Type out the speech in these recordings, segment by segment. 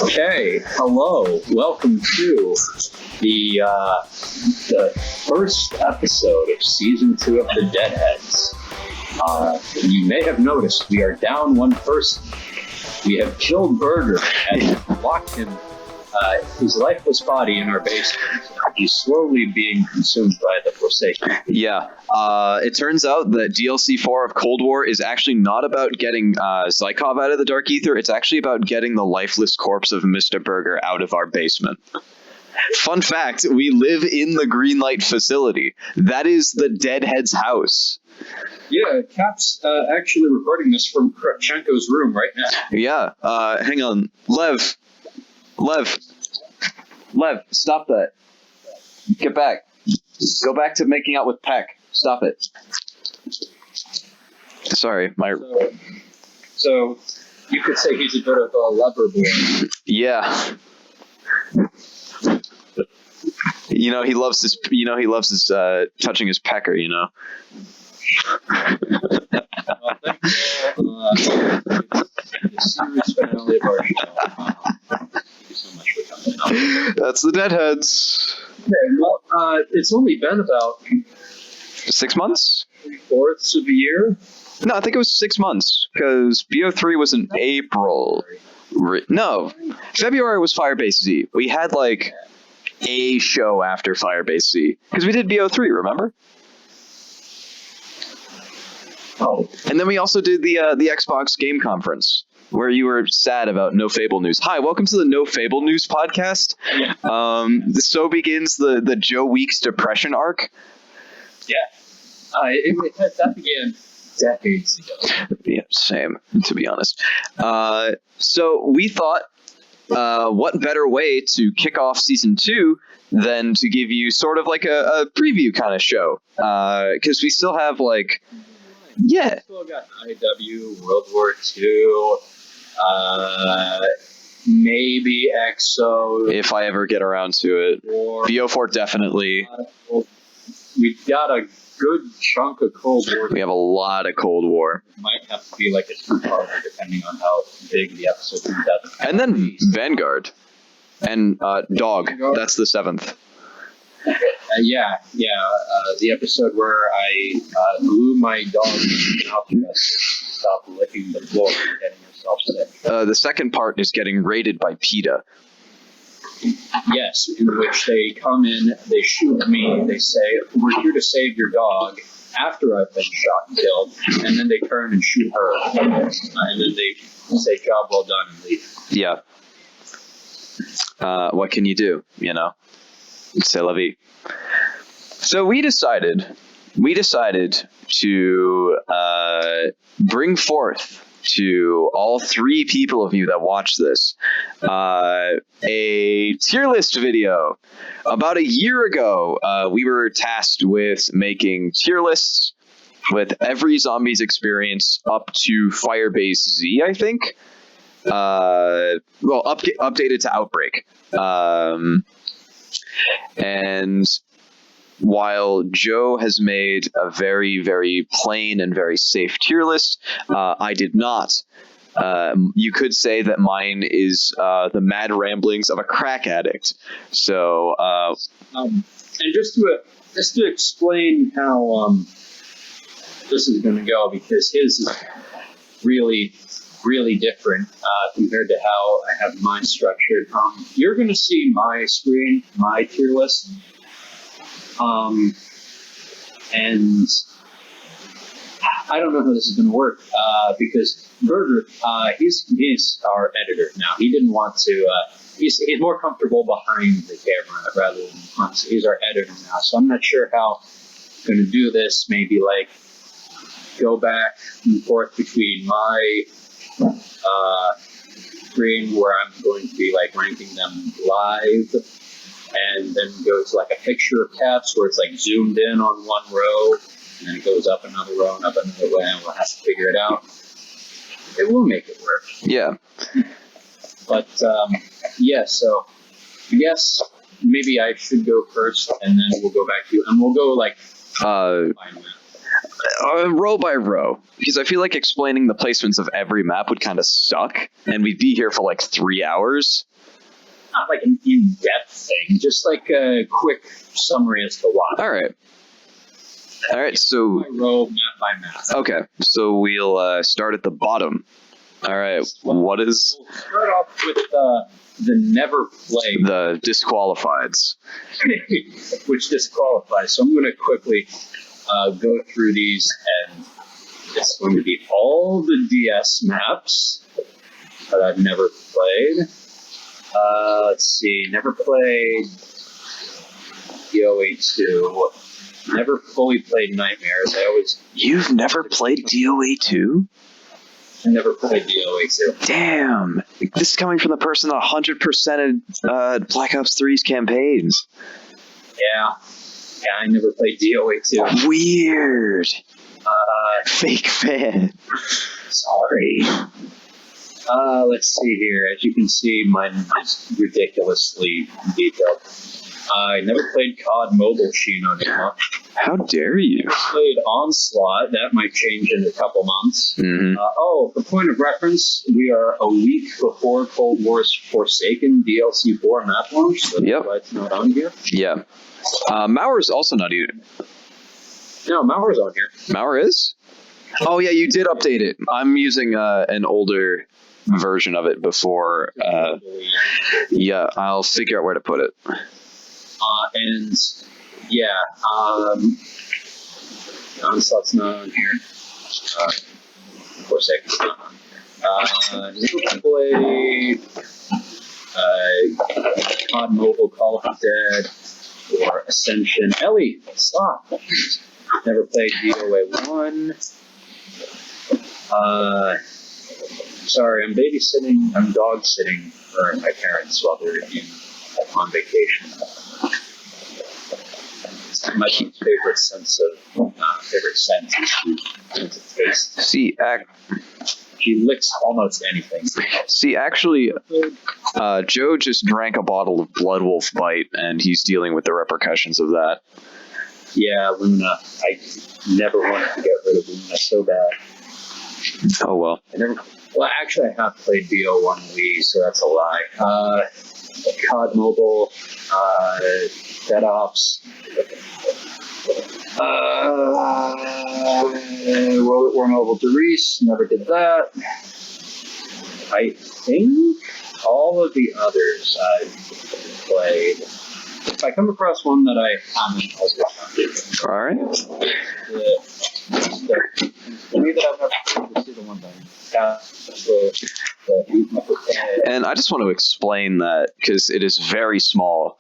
Okay, hello. Welcome to the first episode of Season 2 of the Headz. You may have noticed we are down one person. We have killed Burger and locked him, his lifeless body in our basement. He's slowly being consumed by the Forsaken. Yeah, it turns out that DLC 4 of Cold War is actually not about getting Zykov out of the Dark Ether. It's actually about getting the lifeless corpse of Mr. Burger out of our basement. Fun fact, we live in the Greenlight facility. That is the Deadhead's house. Yeah, Cap's actually recording this from Kravchenko's room right now. Yeah, hang on. Lev, stop that. Get back. Go back to making out with Peck. Stop it. Sorry, So you could say he's a bit of a lover boy. Yeah. He loves his touching his pecker, Well, thank you. The series finale of our show. Thank you so much for coming on. That's the Deadheads. Okay, well, it's only been about 6 months? 3/4 of a year. No, I think it was 6 months, because BO3 was in April. No, February was Firebase Z. We had, a show after Firebase Z, because we did BO3, remember? Oh. And then we also did the Xbox Game Conference, where you were sad about No Fable News. Hi, welcome to the No Fable News podcast. So begins the Joe Weeks depression arc. Yeah. That began decades ago. Yeah, same, to be honest. So we thought, what better way to kick off Season 2 than to give you sort of like a preview kind of show? Because we still have, yeah. Still got IW, World War II, maybe EXO. If I ever get around to it. BO4 definitely. We got a good chunk of Cold War. We have a lot of Cold War. It might have to be like a two-parter depending on how big the episode comes out. And then Vanguard. And Dog. That's the 7th. The episode where I blew my dog's mouth to stop licking the floor and getting herself sick. The second part is getting raided by PETA. Yes, in which they come in, they shoot me, they say, "We're here to save your dog," after I've been shot and killed, and then they turn and shoot her. And then they say, "Job well done," and leave. Yeah. What can you do, C'est la vie. So we decided to bring forth to all 3 people of you that watch this a tier list video. About a year ago, we were tasked with making tier lists with every zombie's experience up to Firebase Z, I think. Updated to Outbreak. And while Joe has made a very, very plain and very safe tier list, I did not. You could say that mine is the mad ramblings of a crack addict. So, and just to explain how this is going to go, because his is really, really different compared to how I have mine structured. You're going to see my screen, my tier list. And I don't know how this is going to work because Burger, he's our editor now. He didn't want to. He's more comfortable behind the camera rather than in front. So he's our editor now. So I'm not sure how I'm going to do this. Maybe go back and forth between my screen where I'm going to be ranking them live. And then go to a picture of Caps where it's zoomed in on one row, and then it goes up another row and up another way, and we'll have to figure it out. It will make it work. Yeah. But, so I guess maybe I should go first, and then we'll go back to you, and we'll go row by row, because I feel like explaining the placements of every map would kind of suck, and we'd be here for like 3 hours. Not like an in-depth thing, just like a quick summary as to why. All right. So Row, map by map. okay, so we'll start at the bottom. All right, what is We'll start off with the never played, the disqualifieds? which disqualifies. So I'm going to quickly go through these, and it's going to be all the DS maps that I've never played. Let's see, never played DOA 2. Never fully played Nightmares. You've never played DOA 2? I never played DOA 2. Damn, this is coming from the person that 100%ed Black Ops 3's campaigns. Yeah, I never played DOA 2. Weird. Fake fan. Sorry. Let's see here. As you can see, mine is ridiculously detailed. I never played COD Mobile, Shino Nima. How dare you? Played Onslaught. That might change in a couple months. Mm-hmm. For point of reference, we are a week before Cold War's Forsaken DLC 4 map launch. So Yep. that's why it's not on here. Yeah. Mauer's also not either. No, Mauer's on here. Mauer is? Oh, yeah, you did update it. I'm using an older version of it before. Yeah, I'll figure out where to put it. And yeah, Onslaught's not on here. Forsaken's not on here. Never played COD Mobile, Call of Dead, or Ascension. Ellie, stop. Never played DOA 1. Sorry, I'm dog sitting for my parents while they're on vacation. My favorite sense is taste. See, She licks almost anything. actually, Joe just drank a bottle of Blood Wolf Bite, and he's dealing with the repercussions of that. Yeah, Luna. I never wanted to get rid of Luna so bad. Oh, well. Well, actually, I have played BO1 Wii, so that's a lie. COD Mobile, Dead Ops, World at War Mobile Derice, never did that. I think all of the others I've played. If I come across one that I haven't, I'll get All right. the me that I've never played is the one that And I just want to explain that because it is very small.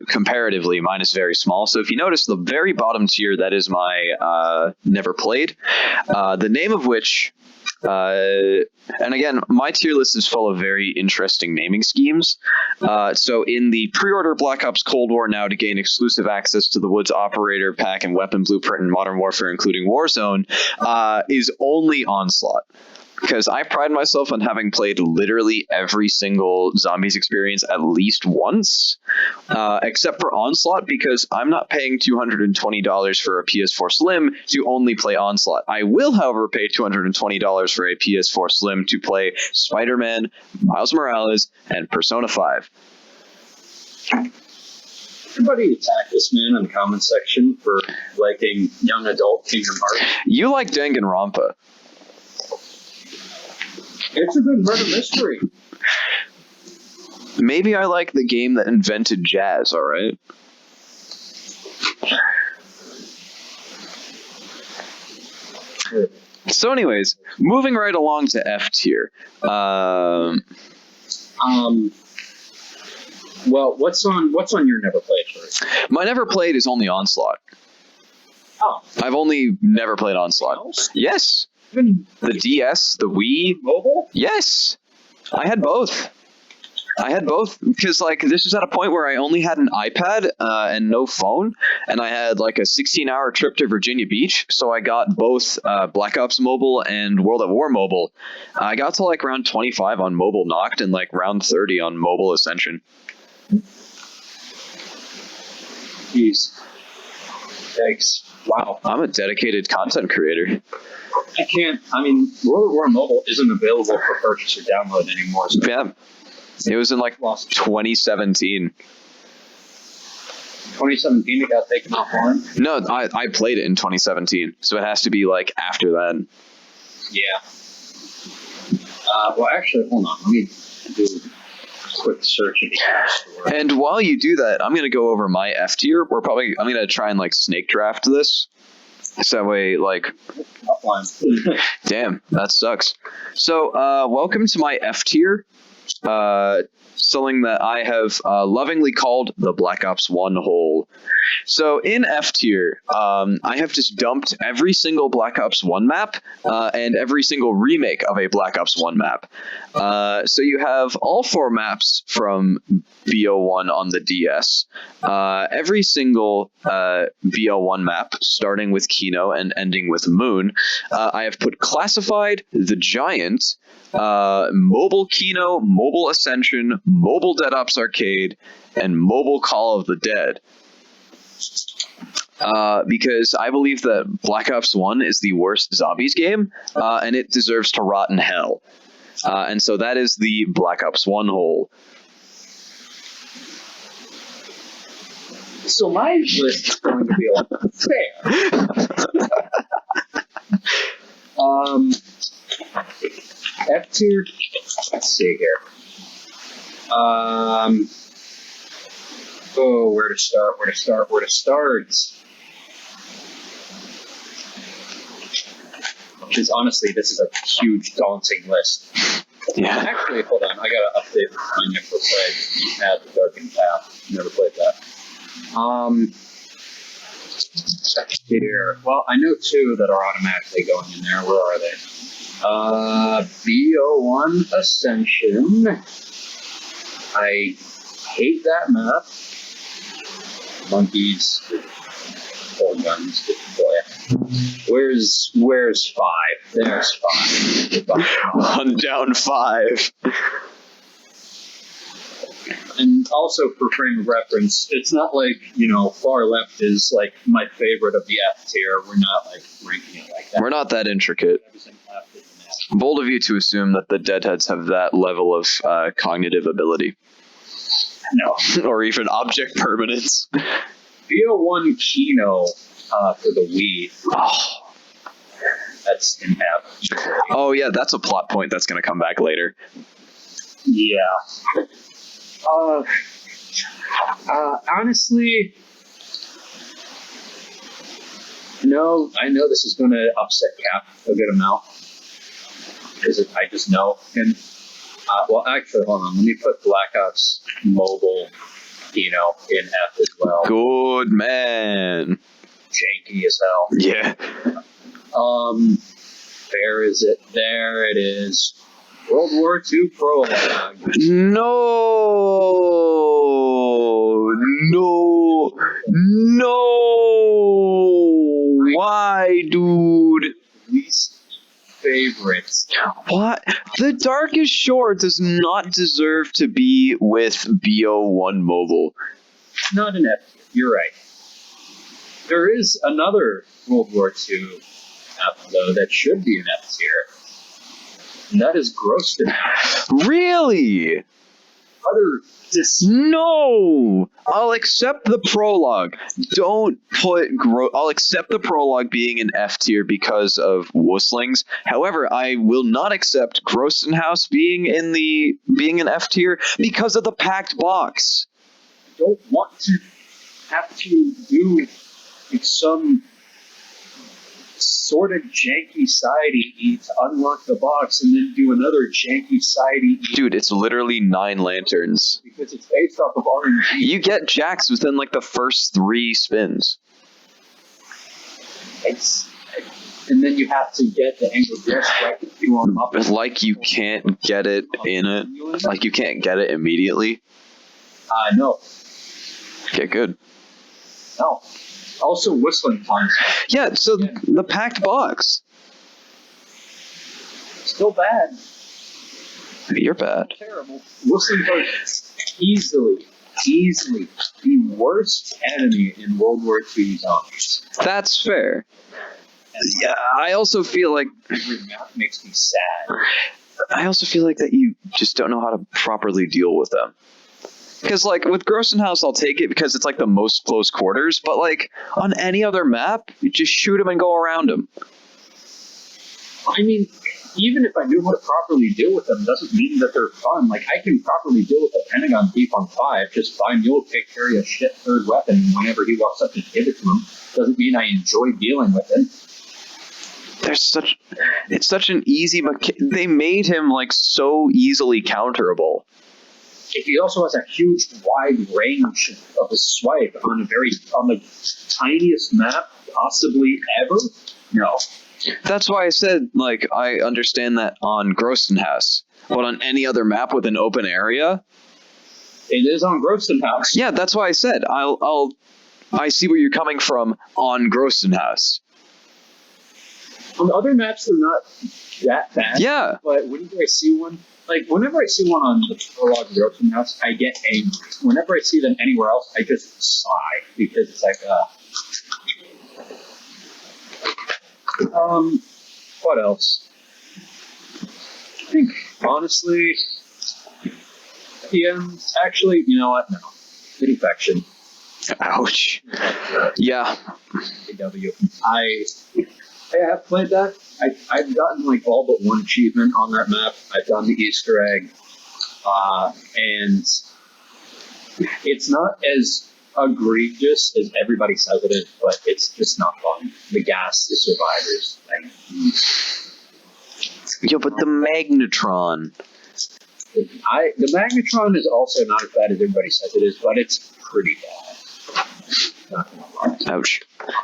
Comparatively, mine is very small. So if you notice the very bottom tier, that is my never played. The name of which, and again, my tier list is full of very interesting naming schemes. So in the pre-order Black Ops Cold War now to gain exclusive access to the Woods Operator Pack and Weapon Blueprint in Modern Warfare, including Warzone, is only Onslaught. Because I pride myself on having played literally every single Zombies experience at least once, except for Onslaught, because I'm not paying $220 for a PS4 Slim to only play Onslaught. I will, however, pay $220 for a PS4 Slim to play Spider-Man, Miles Morales, and Persona 5. Everybody attack this man in the comment section for liking young adult Kingdom Hearts. You like Danganronpa. It's a good murder mystery. Maybe I like the game that invented jazz, alright? So anyways, moving right along to F tier. Well, what's on your never played first? My never played is only Onslaught. Oh, I've only never played Onslaught. else? Yes. Even The DS, the Wii. mobile? Yes. I had both. Because this was at a point where I only had an iPad and no phone, and I had like a 16-hour trip to Virginia Beach, so I got both Black Ops Mobile and World at War Mobile. I got to like round 25 on Mobile Knocked and like round 30 on Mobile Ascension. Jeez. Yikes. Wow. I'm a dedicated content creator. World at War Mobile isn't available for purchase or download anymore. So Yeah. It was in like 2017. 2017 it got taken offline? No, I played it in 2017, so it has to be like after then. Yeah. Well, actually, hold on. Let me do a quick search of the App Store. And while you do that, I'm gonna go over my F tier. I'm gonna try and like snake draft this. So that way, like, Offline. damn, that sucks. So, welcome to my F tier. Something that I have lovingly called the Black Ops 1 hole. So in F tier, I have just dumped every single Black Ops 1 map and every single remake of a Black Ops 1 map. So you have all 4 maps from BO1 on the DS. Every single BO1 map, starting with Kino and ending with Moon, I have put Classified, The Giant, Mobile Kino, Mobile Ascension, Mobile Dead Ops Arcade, and Mobile Call of the Dead. Because I believe that Black Ops 1 is the worst zombies game, and it deserves to rot in hell. And so that is the Black Ops 1 hole. So my list is going to be a lot fair. F tier. Let's see here. Where to start? Because honestly, this is a huge, daunting list. Yeah. Actually, hold on. I gotta update my Necro Play. Add the Darkened Path. Never played that. Here. Well, I know 2 that are automatically going in there. Where are they? BO1 Ascension. I hate that map. Monkeys, old guns. Boy. Where's 5? There's 5. One down 5. And also for frame of reference, it's not like, far left is like my favorite of the F tier. We're not like ranking it like that. We're not that intricate. Bold of you to assume that the Deadheads have that level of cognitive ability. No. Or even object permanence. BO1 Kino for the Wii. Oh. That's in app. Oh, yeah, that's a plot point that's going to come back later. Yeah. Honestly, no, I know this is going to upset Cap a good amount. Because I just know him. Well, actually, hold on. Let me put Black Ops Mobile, in F as well. Good man. Janky as hell. Yeah. Where is it? There it is. World War II prologue. No. Why, dude? Least favorites. What? The Darkest Shore does not deserve to be with BO1 Mobile. Not an F. You're right. There is another World War II app, though, that should be an F tier. And that is Grosston. Really? No! I'll accept the prologue. Don't put I'll accept the prologue being an F tier because of Wusslings. However, I will not accept Grosston House being an F tier because of the packed box. I don't want to have to do some sort of janky side EE to unlock the box and then do another janky side EE. Dude, it's literally 9 lanterns. Because it's based off of RNG. You get jacks within like the first 3 spins. And then you have to get the angled wrist right to do on up. Like you can't get it in it. Like you can't get it immediately. No. Okay, good. No. Also, whistling times. Yeah, so the packed box. Still bad. You're bad. Terrible. Whistling times easily easily the worst enemy in World War II zombies. That's fair. Yeah, I also feel like Every map makes me sad. I also feel like that you just don't know how to properly deal with them. Because, like, with Grossenhaus, I'll take it because it's, like, the most close quarters. But, like, on any other map, you just shoot them and go around them. I mean, even if I knew how to properly deal with them, doesn't mean that they're fun. Like, I can properly deal with the Pentagon Thief on 5, just fine. You'll take carry a shit third weapon whenever he walks up to give it to him. Doesn't mean I enjoy dealing with him. It's such an easy, they made him, like, so easily counterable. He also has a huge, wide range of his swipe on the tiniest map possibly ever. No. That's why I said, like, I understand that on Grossenhaus, but on any other map with an open area, it is on Grossenhaus. Yeah, that's why I said I see where you're coming from on Grossenhaus. On other maps, they're not that bad. Yeah. But whenever I see one on the prologue Grossenhaus, I get angry. Whenever I see them anywhere else, I just sigh because it's like, what else? I think, honestly, actually, you know what? No. Infection. Ouch. Yeah. AW. I have played that. I've gotten, like, all but one achievement on that map. I've done the Easter egg. And it's not as egregious as everybody says it is, but it's just not fun. The gas, the survivors thing. Yo, but the Magnetron. The Magnetron is also not as bad as everybody says it is, but it's pretty bad. Not gonna lie. Ouch.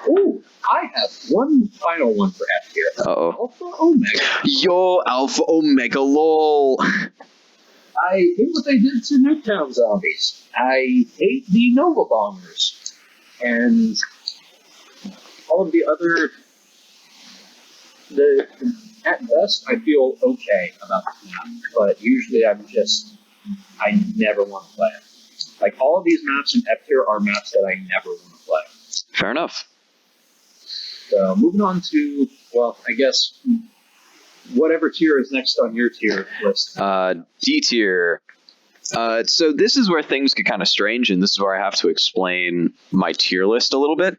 Ooh, I have one final one for F tier. Uh-oh. Alpha Omega. Yo, Alpha Omega lol. I hate what they did to Nuketown zombies. I hate the Nova Bombers. And all of the other... At best, I feel okay about the map, but usually I never want to play it. Like, all of these maps in F tier are maps that I never want to play. Fair enough. So, moving on to, well, I guess, whatever tier is next on your tier list. D tier. So this is where things get kind of strange, and this is where I have to explain my tier list a little bit.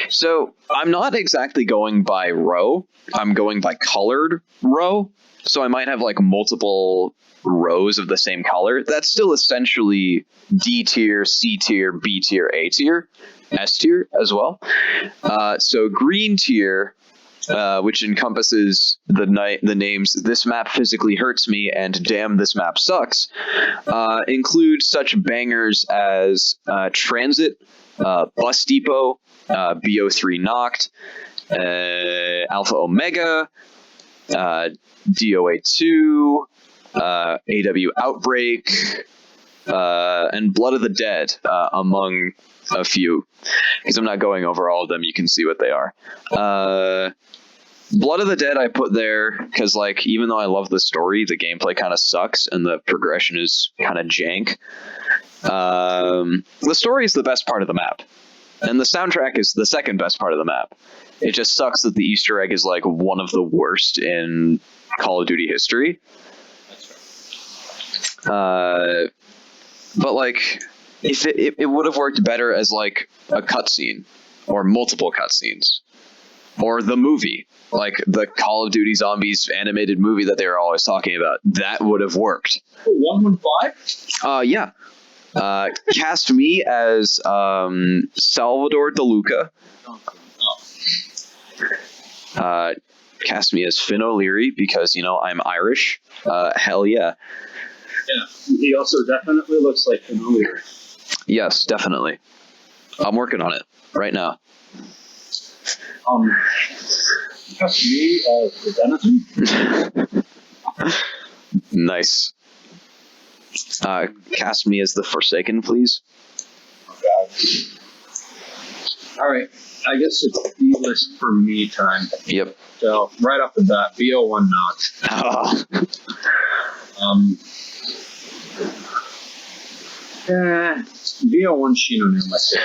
So I'm not exactly going by row. I'm going by colored row. So I might have, like, multiple rows of the same color. That's still essentially D tier, C tier, B tier, A tier, S tier as well. So green tier, which encompasses the names "This Map Physically Hurts Me" and "Damn, This Map Sucks," include such bangers as Transit, Bus Depot, BO3 Knocked, Alpha Omega, DOA2, AW Outbreak, and Blood of the Dead, among a few. Because I'm not going over all of them, you can see what they are. Blood of the Dead I put there because, like, even though I love the story, the gameplay kind of sucks and the progression is kind of jank. The story is the best part of the map, and the soundtrack is the second best part of the map. It just sucks that the Easter egg is, like, one of the worst in Call of Duty history. But, like, if it would have worked better as, like, a cutscene or multiple cutscenes or the movie, like the Call of Duty Zombies animated movie that they were always talking about, that would have worked. 115? Yeah. Cast me as Salvador DeLuca. Cast me as Finn O'Leary because, you know, I'm Irish. Hell yeah. Yeah, he also definitely looks like Finn O'Leary. Yes, definitely. I'm working on it right now. Cast me as the Denizen. Nice. Cast me as the Forsaken, please. Oh, God. All right. I guess it's the list for me time. Yep. So, right off the bat, BO1 Knocked. BO1 Shino Numa too.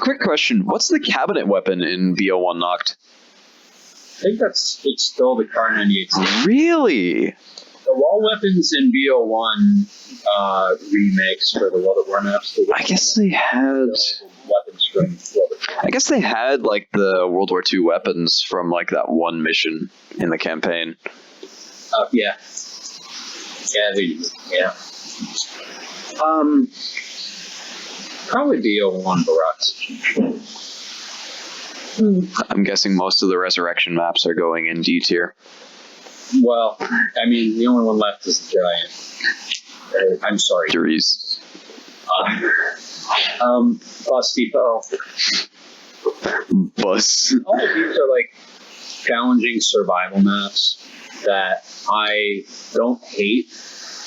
Quick question. What's the cabinet weapon in BO1 Noct? I think it's still the Kar 98. Really? The wall weapons in BO1 remakes for the World at War maps. I guess they had... Weapons from World at War. I guess they had, like, the World War II weapons from, like, that one mission in the campaign. Yeah. Yeah, they do. Yeah. Probably BO1 Barats. I'm guessing most of the Resurrection maps are going in D tier. Well, I mean, the only one left is the Giant. I'm sorry. Juries. Bus Depot. Bus. All of these are like challenging survival maps that I don't hate,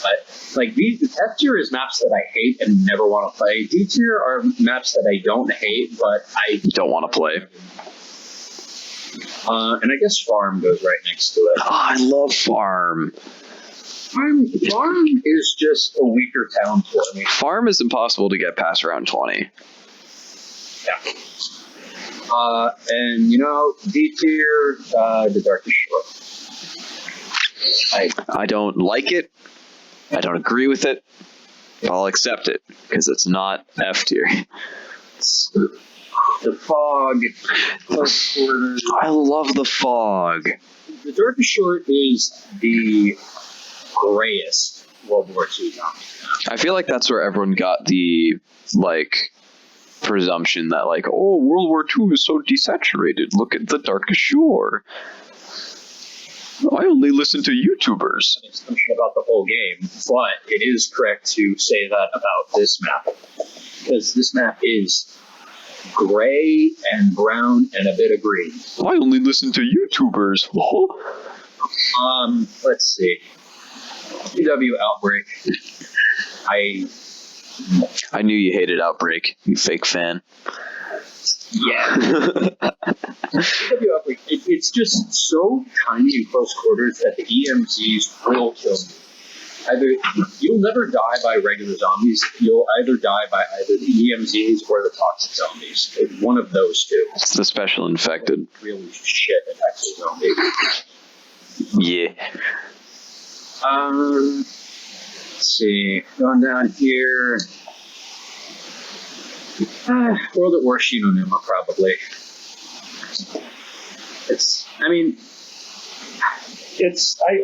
but like F tier is maps that I hate and never want to play. D tier are maps that I don't hate, but I don't want to play. And I guess Farm goes right next to it. Oh, I love Farm. Farm is just a weaker town for me. Farm is impossible to get past round 20. Yeah. And you know, D tier, the Darkest Shore. I don't like it. I don't agree with it. I'll accept it because it's not F tier. The fog, close quarters. I love the fog. The Darkest Shore is the grayest World War II zombie. I feel like that's where everyone got the, like, presumption that, like, oh, World War II is so desaturated. Look at the Darkest Shore. I only listen to YouTubers. An assumption about the whole game, but it is correct to say that about this map. Because this map is gray and brown and a bit of green. I only listen to YouTubers. Let's see. PW Outbreak. I knew you hated Outbreak, you fake fan. Yeah. PW Outbreak, it's just so tiny in close quarters that the EMZs will kill you. Either you'll never die by regular zombies, you'll either die by either the EMZs or the toxic zombies. It's one of those two. It's the special infected. Really shit attacks the zombie. Yeah. Let's see. Going down here. World at War Shino Numa, probably.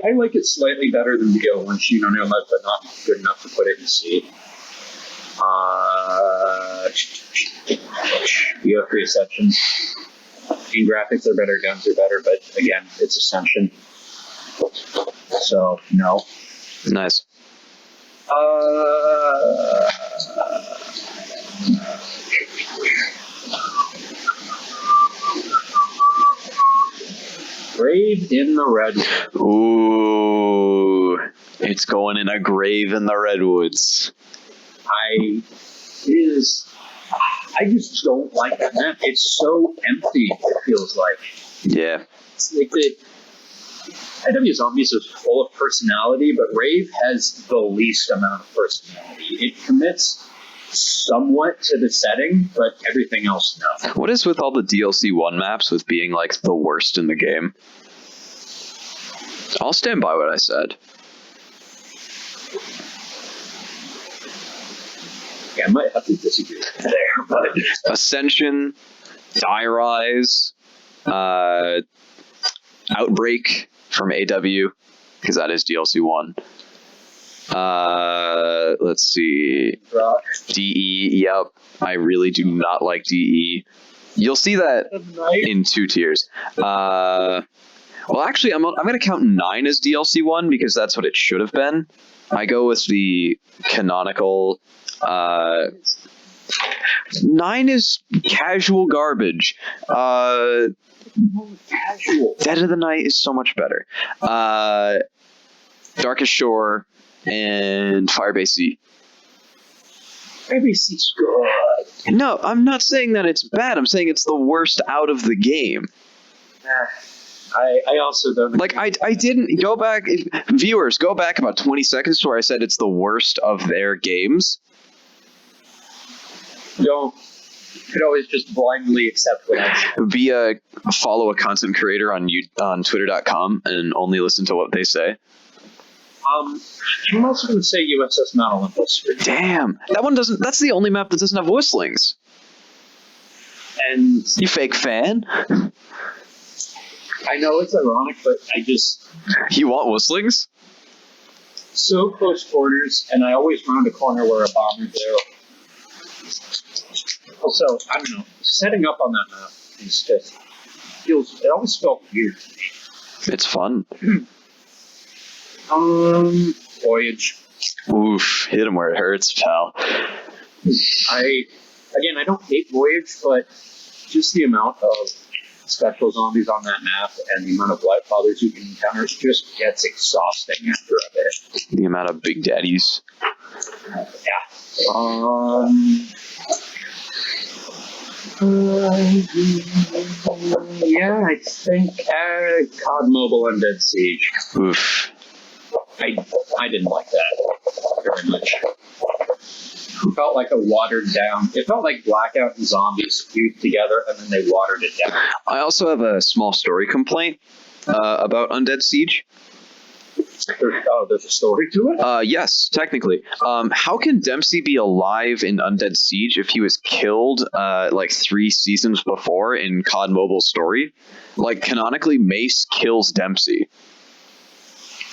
I like it slightly better than BO1 Shino Numa, but not good enough to put it in C. BO3 Ascension. Team graphics are better, guns are better, but again, it's Ascension. So, no. Nice. Grave in the Redwoods. Ooh, it's going in a grave in the Redwoods. I just don't like that map. It's so empty, it feels like. Yeah. It's like the IW Zombies is full of personality, but Rave has the least amount of personality. It commits somewhat to the setting, but everything else, no. What is with all the DLC 1 maps with being, like, the worst in the game? I'll stand by what I said. Yeah, I might have to disagree there, but... Ascension, Die Rise, Outbreak from AW, because that is DLC 1. Let's see. Rock. DE, yep. I really do not like DE. You'll see that in 2 tiers. Well, actually, I'm going to count 9 as DLC 1 because that's what it should have been. I go with the canonical. 9 is casual garbage. Casual. Dead of the Night is so much better. Darkest Shore and Firebase Z. Firebase Z's good. No, I'm not saying that it's bad. I'm saying it's the worst out of the game. I also don't... Like, I didn't... Go back... Viewers, go back about 20 seconds to where I said it's the worst of their games. don't could always just blindly accept what I Follow a content creator on Twitter.com and only listen to what they say. I'm also going to say USS Mount Olympus. Damn, that one doesn't. That's the only map that doesn't have whistlings. And You fake fan. I know it's ironic, but You want whistlings? so close quarters, and I always round a corner where a bomber's there. Also, I don't know, setting up on that map is just it always felt weird to me. It's fun. Voyage. Oof, hit him where it hurts, pal. I don't hate Voyage, but just the amount of special zombies on that map and the amount of light fathers you can encounter just gets exhausting after a bit. The amount of big daddies. Yeah. Yeah, I think COD Mobile Undead Siege. Oof. I didn't like that very much. It felt like a watered down. It felt like Blackout and Zombies fused together, and then they watered it down. I also have a small story complaint about Undead Siege. There's a story to it? Yes, technically. How can Dempsey be alive in Undead Siege if he was killed like 3 seasons before in COD Mobile story? Like, canonically, Mace kills Dempsey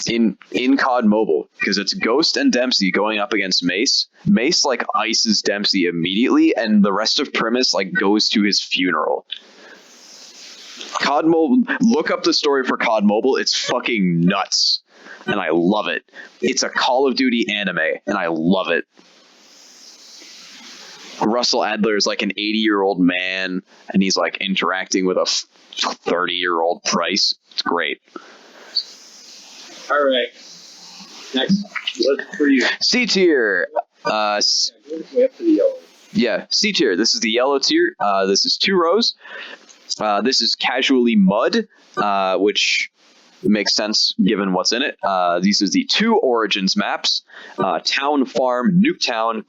in COD Mobile, because it's Ghost and Dempsey going up against Mace. Mace like ices Dempsey immediately, and the rest of Primus like goes to his funeral. COD Mobile, look up the story for COD Mobile. It's fucking nuts, and I love it. It's a Call of Duty anime, and I love it. Russell Adler is like an 80-year-old man, and he's like interacting with a 30-year-old Price. It's great. All right. Next, what's for you? C tier. Way up to the yellow. Yeah, C tier. This is the yellow tier. This is 2 rows. This is casually mud, which makes sense given what's in it. These are the 2 Origins maps: Town Farm, Nuketown,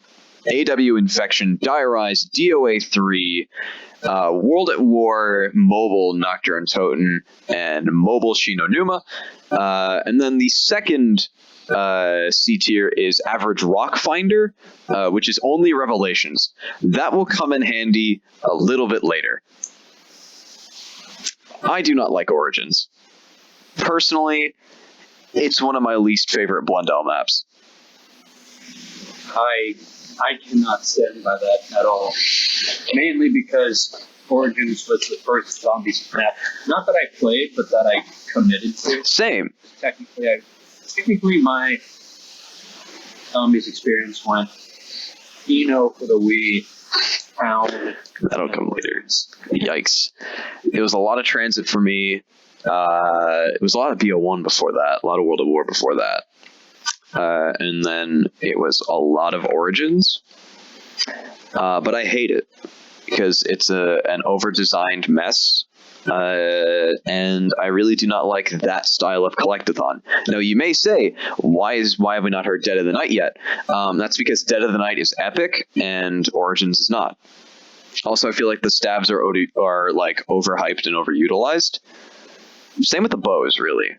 AW Infection, Diarize, DOA 3, World at War, Mobile Nocturne Toten, and Mobile Shinonuma. And then the second C tier is Average Rock Finder, which is only Revelations. That will come in handy a little bit later. I do not like Origins. Personally, it's one of my least favorite Blundell maps. I cannot stand by that at all. Mainly because Origins was the first Zombies map. Not that I played, but that I committed to. Same. Technically, my Zombies experience went Eno for the Wii, Pound. That'll come later. Yikes. It was a lot of Transit for me. It was a lot of BO1 before that, a lot of World at War before that. And then it was a lot of Origins. But I hate it because it's an over-designed mess. And I really do not like that style of collectathon. Now, you may say, why have we not heard Dead of the Night yet? That's because Dead of the Night is epic and Origins is not. Also, I feel like the stabs are like overhyped and overutilized. Same with the bows, really.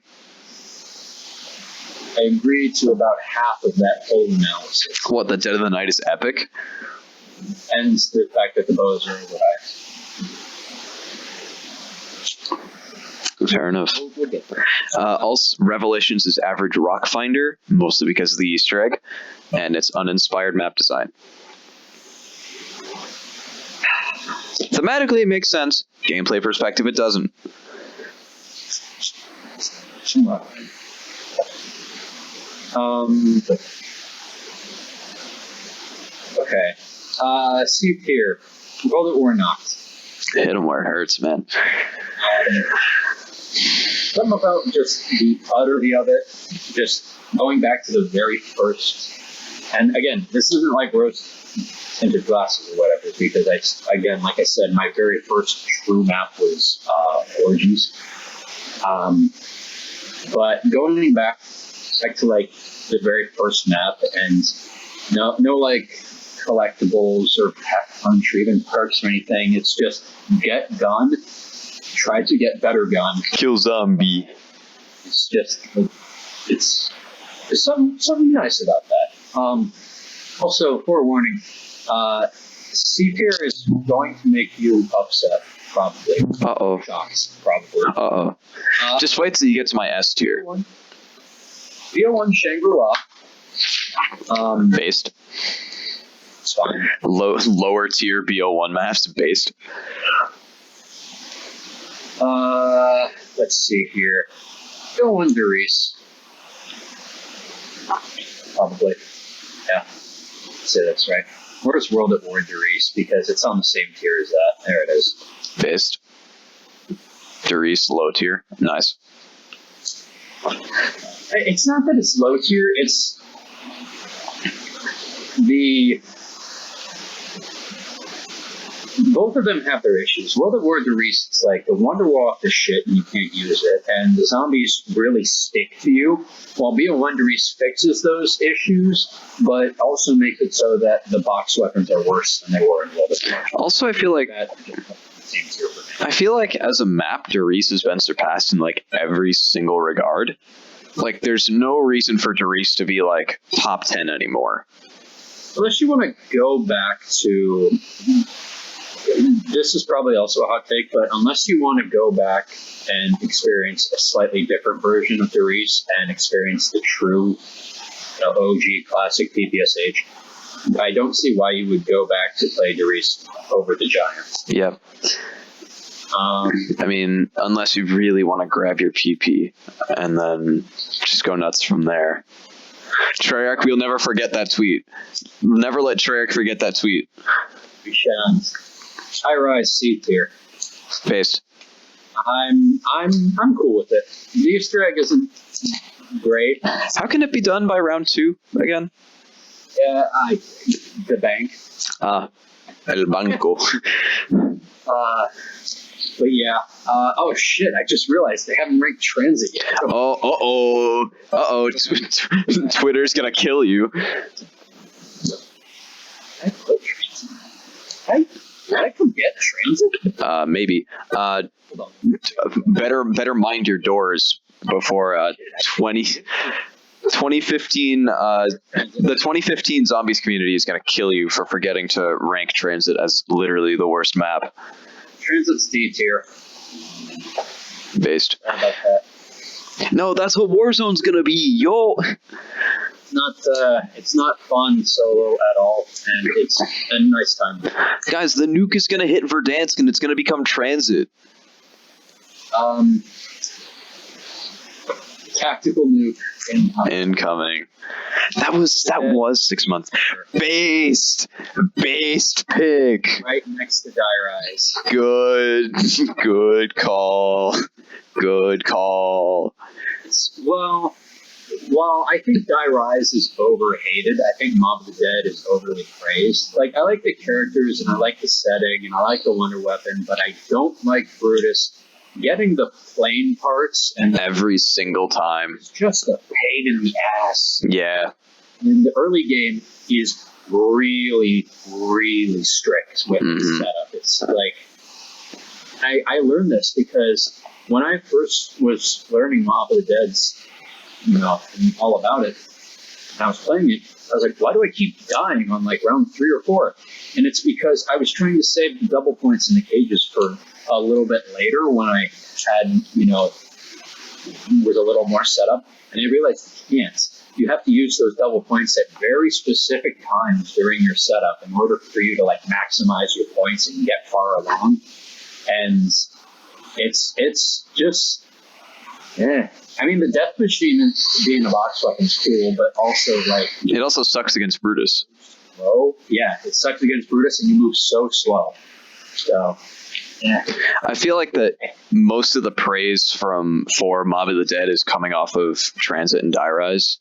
I agree to about half of that whole analysis. What, the Dead of the Night is epic? And the fact that the bows are overhyped. Fair enough. We'll get there. Also, Revelations is Average Rock Finder, mostly because of the Easter egg, and it's uninspired map design. Thematically, it makes sense. Gameplay perspective, it doesn't. Okay. C tier. World at War Knocked. Hit him where it hurts, man. Something about just the utterity of it, just going back to the very first. And again, this isn't like rose-tinted glasses or whatever, because like I said, my very first true map was Origins. But going back to like the very first map, and no like collectibles or pet punch or even perks or anything. It's just get gun, try to get better gun. Kill zombie. It's just, it's something nice about that. Also, forewarning, C tier is going to make you upset, probably. Uh-oh. Shocked, probably. Uh-oh. Just wait till you get to my S tier. BO1 Shangri-La. Based. It's fine. Lower tier BO1 maps based. Let's see here. BO1 Darius. Probably. Yeah. Say that's right. Where's World at War Darius? Because it's on the same tier as that. There it is. Based. Darius, low tier. Nice. It's not that it's low tier, it's the... Both of them have their issues. World at War Darius, it's like the Wonder Wall off the shit and you can't use it, and the zombies really stick to you, while BO1 Darius fixes those issues, but also makes it so that the box weapons are worse than they were in World at War. Also, I feel like Same tier for me. I feel like as a map, Darius has been surpassed in like every single regard. Like, there's no reason for Darius to be like top 10 anymore. Unless you want to go back to... This is probably also a hot take, but unless you want to go back and experience a slightly different version of Darius and experience the true OG classic PPSH, I don't see why you would go back to play Darius over the Giants. Yep. I mean, unless you really want to grab your PP and then just go nuts from there. Treyarch, we'll never forget that tweet. Never let Treyarch forget that tweet. We shan't. I rise C tier. Based. I'm cool with it. The Easter egg isn't great. How can it be done by round 2 again? Yeah, the bank. El Banco. But yeah. Oh shit! I just realized they haven't ranked Transit yet. Twitter's gonna kill you. Did I forget Transit? Maybe. Better mind your doors before 2015. The 2015 Zombies community is going to kill you for forgetting to rank Transit as literally the worst map. Transit's D tier. Based. How about that? No, that's what Warzone's going to be. Yo. It's not fun solo at all, and it's a nice time. Guys, the nuke is going to hit Verdansk and it's going to become Transit. Tactical nuke incoming. That was 6 months. Based pick. Right next to Die Rise. Good call. Well, I think Die Rise is overhated. I think Mob of the Dead is overly praised. Like, I like the characters and I like the setting and I like the wonder weapon, but I don't like Brutus. Getting the plane parts and every single time. It's just a pain in the ass. Yeah. And the early game is really, really strict with the setup. It's like, I learned this because when I first was learning Mob of the Dead's, and all about it, and I was playing it, I was like, why do I keep dying on like round 3 or 4? And it's because I was trying to save the double points in the cages for a little bit later when I had, was a little more set up, and I realized you can't. You have to use those double points at very specific times during your setup in order for you to like maximize your points and get far along. And it's just, yeah. I mean, the death machine being a box weapon is cool, but also like it also sucks against Brutus. Slow, yeah, it sucks against Brutus, and you move so slow. So. Yeah. I feel like that most of the praise for Mob of the Dead is coming off of Transit and Die Rise.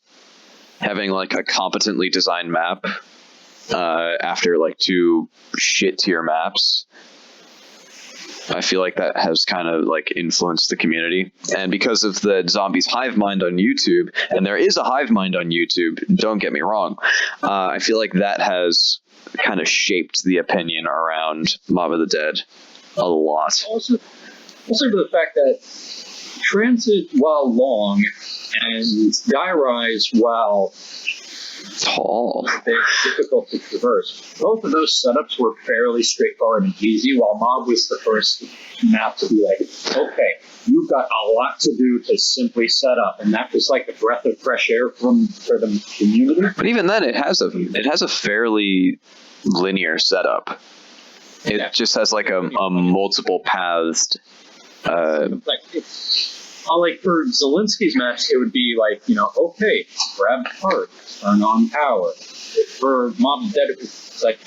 Having like a competently designed map after like 2 shit tier maps. I feel like that has kind of like influenced the community. And because of the Zombies Hive Mind on YouTube, and there is a Hive Mind on YouTube, don't get me wrong, I feel like that has kind of shaped the opinion around Mob of the Dead a lot. Also for the fact that transit, while long, and die rise, while Tall. they're difficult to traverse, both of those setups were fairly straightforward and easy, while Mob was the first map to be like, okay, you've got a lot to do to simply set up, and that was like a breath of fresh air for the community. But even then, it has a fairly linear setup. It just has like a multiple paths. Like for Zelensky's maps, it would be like, okay, grab part, turn on power. For Mob of the Dead, it's like,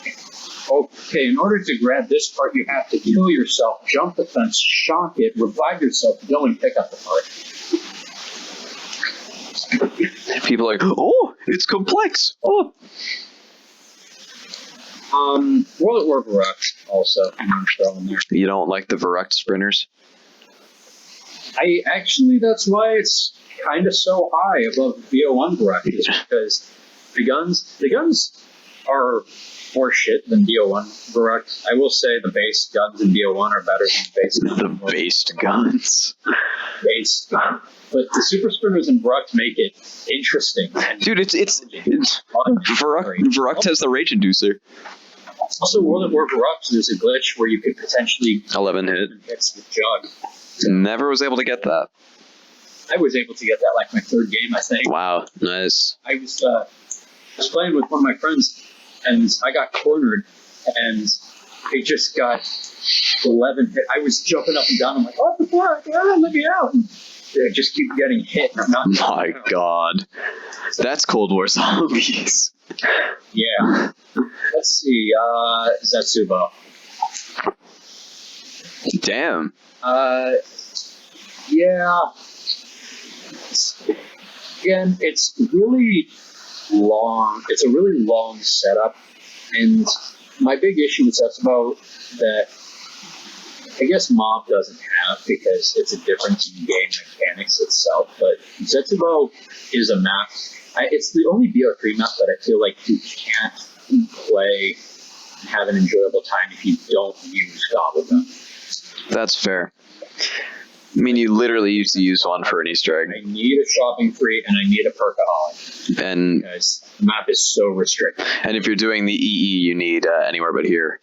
okay, in order to grab this part, you have to kill yourself, jump the fence, shock it, revive yourself, go and pick up the part. People are like, oh, it's complex. Oh. World at War Verrückt also, I'm going to throw in there. You don't like the Verrückt sprinters? That's why it's kind of so high above BO1 Verrückt, is because the guns are more shit than BO1 Verrückt. I will say the base guns in BO1 are better than the base guns. The based guns. But the super sprinters in Verrückt make it interesting. Dude, it's Verrückt has the rage inducer. Also, World at War Verrückt, there's a glitch where you could potentially 11 hits with Jug. Never was able to get that. I was able to get that like my third game, I think. Wow, nice. I was playing with one of my friends, and I got cornered, and I just got 11 hit. I was jumping up and down. I'm like, what the fuck? Let me out. And I just keep getting hit. And I'm not. My God. That's Cold War Zombies. Yeah. Let's see. Zetsubo. Damn. Yeah. Again, it's really long. It's a really long setup, and my big issue with Zetsubo that I guess Mob doesn't have because it's a difference in game mechanics itself. But Zetsubo is a map. It's the only BO3 map that I feel like you can't play and have an enjoyable time if you don't use Gobblegum. That's fair. I mean, you literally used to use one for an Easter egg. I need a shopping free and I need a perkaholic. And because the map is so restricted. And if you're doing the EE, you need anywhere but here.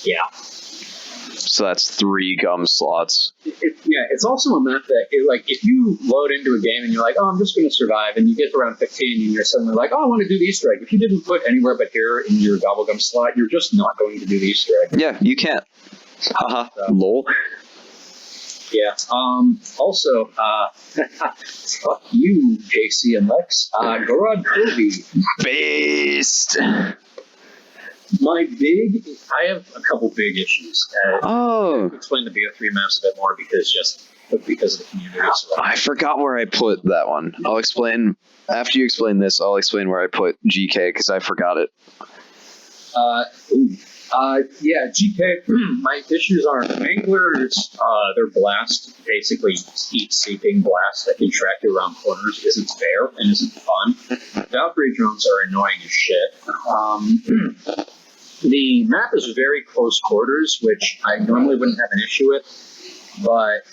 Yeah. So that's 3 gum slots. It's also a map that, if you load into a game and you're like, oh, I'm just going to survive, and you get to around 15 and you're suddenly like, oh, I want to do the Easter egg. If you didn't put anywhere but here in your Gobblegum slot, you're just not going to do the Easter egg. Yeah, you can't. Haha, lol. Yeah. Also, fuck you, JC and Lex. Gorod Kobe. Based. I have a couple big issues. Oh. I'll explain the BO3 maps a bit more because of the community. So I forgot where I put that one. I'll explain, after you explain this, I'll explain where I put GK because I forgot it. GK, my issues are Manglers, their blast, basically heat-seeping blast that can track you around corners isn't fair and isn't fun. Valkyrie drones are annoying as shit. The map is very close quarters, which I normally wouldn't have an issue with, but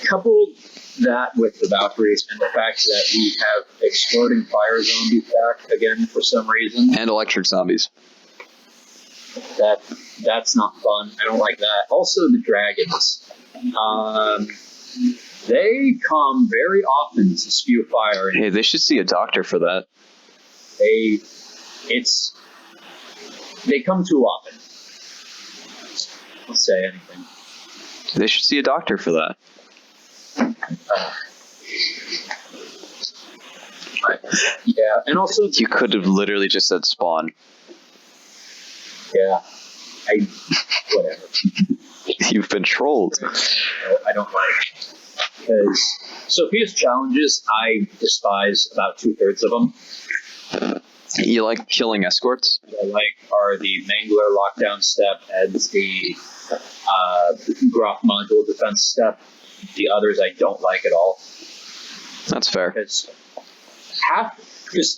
coupled that with the Valkyries and the fact that we have exploding fire zombies back again for some reason. And electric zombies. That's not fun. I don't like that. Also, the dragons. They come very often to spew fire. Hey, they should see a doctor for that. They come too often. I'll say anything. They should see a doctor for that. Yeah, and also you could have literally just said spawn. Yeah, whatever. You've been trolled. I don't like, because Sophia's challenges, I despise about 2/3 of them. You like killing escorts? I like are the Mangler lockdown step, Headz the Grok module defense step. The others I don't like at all. That's fair. Because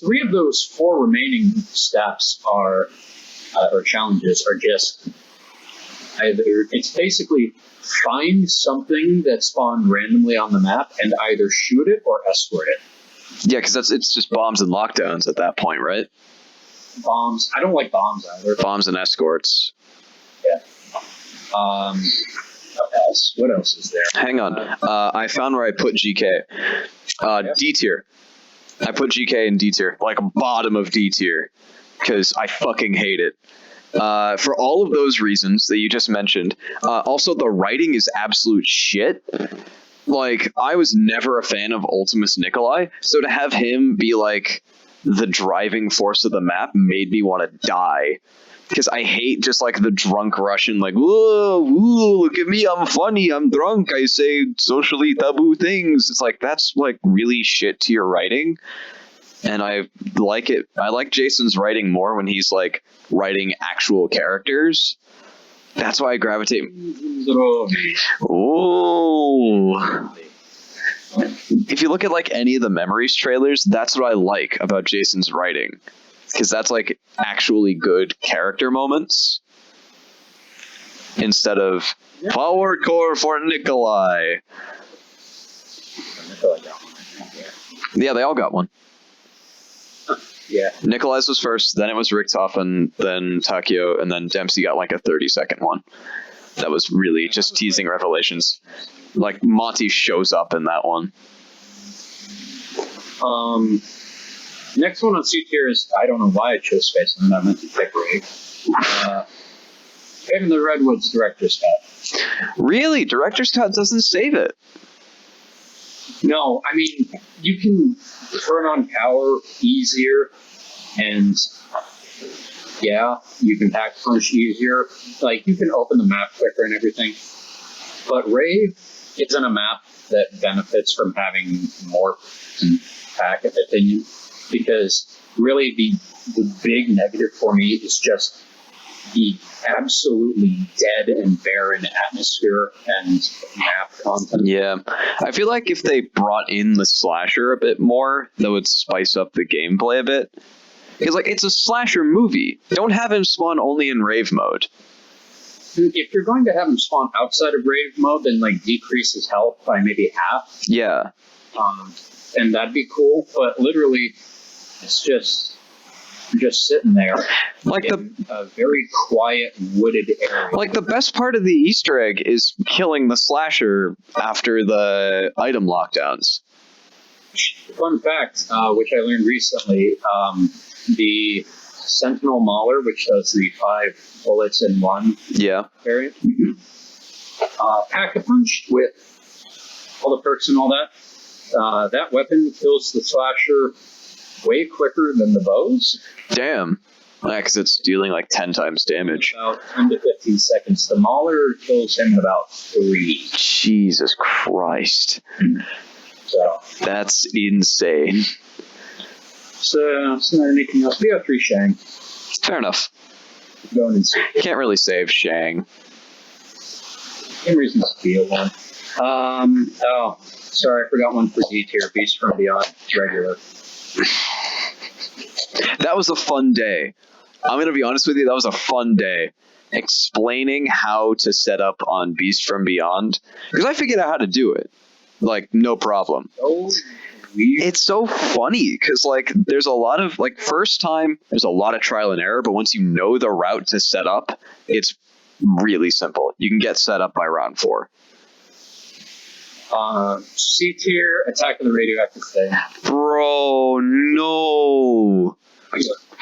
3 of those 4 remaining steps are or challenges are just either it's basically find something that spawned randomly on the map and either shoot it or escort it. Yeah, because it's just bombs and lockdowns at that point, right? Bombs. I don't like bombs either. Bombs and escorts. Yeah. What else is there? Hang on. I found where I put GK. D tier. I put GK in D tier, like bottom of D tier, because I fucking hate it. For all of those reasons that you just mentioned. Also, the writing is absolute shit. Like, I was never a fan of Ultimus Nikolai, so to have him be like the driving force of the map made me want to die. Because I hate just like the drunk Russian, like, whoa, look at me, I'm funny, I'm drunk, I say socially taboo things. It's like, that's like really shit to your writing. And I like it. I like Jason's writing more when he's like writing actual characters. That's why I gravitate. Oh. If you look at like any of the Memories trailers, that's what I like about Jason's writing. Because that's like actually good character moments. Instead of power core for Nikolai. Yeah, they all got one. Yeah. Nikolai's was first, then it was Richtofen, then Takio, and then Dempsey got like a 30-second one. That was really just teasing Revelations. Like, Monty shows up in that one. Next one on C tier is, I don't know why I chose Space, and I meant to pick Rave. Even the Redwoods Director's Cut. Really? Director's Cut doesn't save it? No, I mean, you can turn on power easier, and yeah, you can pack punch easier. Like, you can open the map quicker and everything. But Rave isn't a map that benefits from having more pack, in my opinion, because really the big negative for me is just the absolutely dead and barren atmosphere and map content. Yeah. I feel like if they brought in the slasher a bit more, that would spice up the gameplay a bit. Because, like, it's a slasher movie. Don't have him spawn only in Rave mode. If you're going to have him spawn outside of Rave mode, then, like, decrease his health by maybe half. Yeah. And that'd be cool, but literally, it's just sitting there, like in a very quiet wooded area. Like, the best part of the Easter egg is killing the slasher after the item lockdowns. Fun fact, which I learned recently, the Sentinel Mauler, which does the 5 bullets in one variant, Pack-a-Punch with all the perks and all that. That weapon kills the slasher way quicker than the bows. Damn. Yeah, because it's dealing like 10 times damage. About 10 to 15 seconds. The Mauler kills him in about 3. Jesus Christ. So that's insane. So not anything else. We have 3 Shang. Fair enough. Going and see. Can't really save Shang. Same reason to steal one. Oh, sorry, I forgot one for D tier. Beast from Beyond regular. That was a fun day. I'm going to be honest with you, that was a fun day. Explaining how to set up on Beast from Beyond. Because I figured out how to do it. Like, no problem. Oh, weird. It's so funny, because, like, there's a lot of, like, first time, there's a lot of trial and error, but once you know the route to set up, it's really simple. You can get set up by round 4. C tier, Attack of the Radioactive Thing. Bro, no.